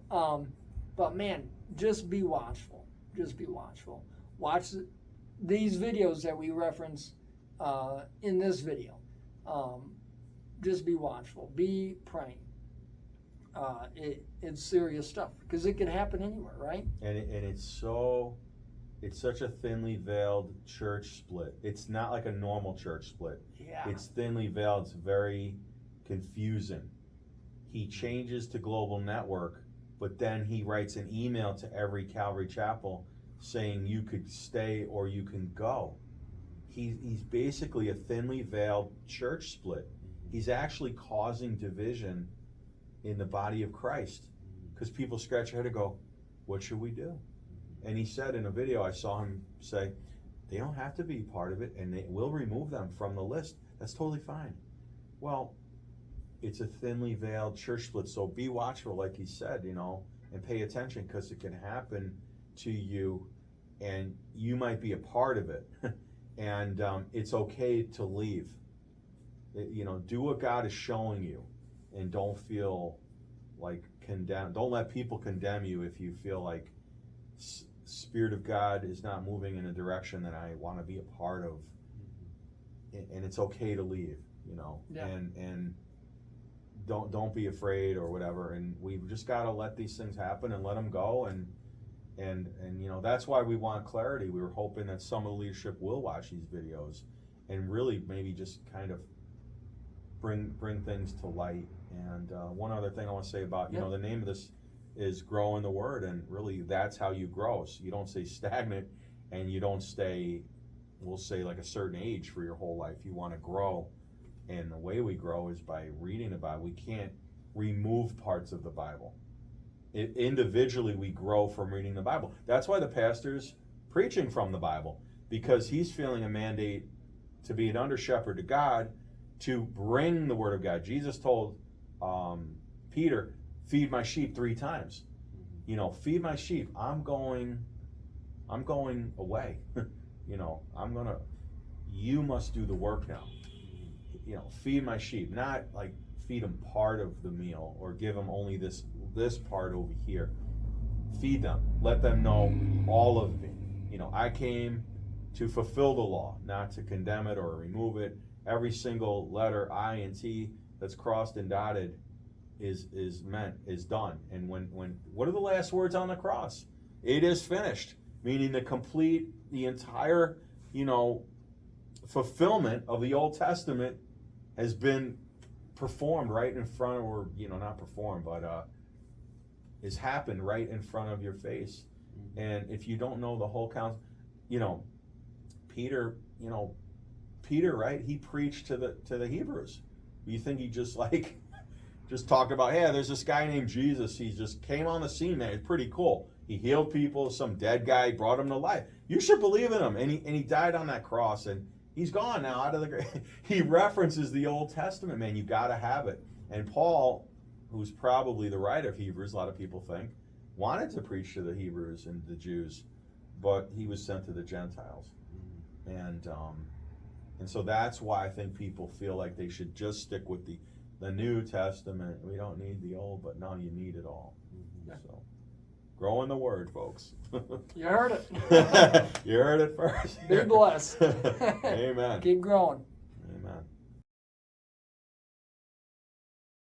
But man, just be watchful. Just be watchful. Watch these videos that we reference in this video. Just be watchful. Be praying. It's serious stuff because it can happen anywhere, right? And it's such a thinly veiled church split. It's not like a normal church split. Yeah. It's thinly veiled. It's very confusing. He changes to Global Network, but then he writes an email to every Calvary Chapel saying you could stay or you can go. He's basically a thinly veiled church split. He's actually causing division in the body of Christ because people scratch their head and go, what should we do? And he said in a video, I saw him say, they don't have to be part of it and we'll remove them from the list. That's totally fine. Well, it's a thinly veiled church split, so be watchful, like he said, and pay attention because it can happen to you and you might be a part of it. And it's okay to leave. Do what God is showing you and don't feel like condemned. Don't let people condemn you if you feel like Spirit of God is not moving in a direction that I want to be a part of. And it's okay to leave, Yeah. And don't be afraid or whatever. And we've just got to let these things happen and let them go. And that's why we want clarity. We were hoping that some of the leadership will watch these videos and really maybe just kind of bring things to light. And one other thing I want to say about, the name of this is Grow in the Word, and really that's how you grow. So you don't stay stagnant and you don't stay, we'll say, like a certain age for your whole life. You want to grow, and the way we grow is by reading the Bible. We can't remove parts of the Bible. Individually, we grow from reading the Bible. That's why the pastors preaching from the Bible, because he's feeling a mandate to be an under shepherd to God, to bring the word of God. Jesus told Peter, feed my sheep 3 times. You know, feed my sheep. I'm going away. You know, you must do the work now. You know, feed my sheep, not like feed them part of the meal or give them only this part over here. Feed them. Let them know all of me. You know, I came to fulfill the law, not to condemn it or remove it. Every single letter I and T that's crossed and dotted is done. And when what are the last words on the cross? It is finished, meaning the entire, you know, fulfillment of the Old Testament has been performed right in front of, or, you know, not performed, but has happened right in front of your face. And if you don't know the whole counsel, you know, Peter, right? He preached to the Hebrews. You think he just talked about, hey, there's this guy named Jesus. He just came on the scene, man. It's pretty cool. He healed people. Some dead guy brought him to life. You should believe in him. And he died on that cross, and he's gone now out of the grave. He references the Old Testament, man. You got to have it. And Paul, who's probably the writer of Hebrews, a lot of people think, wanted to preach to the Hebrews and the Jews, but he was sent to the Gentiles. And so that's why I think people feel like they should just stick with the New Testament. We don't need the Old, but no, you need it all. So, grow in the Word, folks. You heard it. You heard it first. Be blessed. Amen. Keep growing.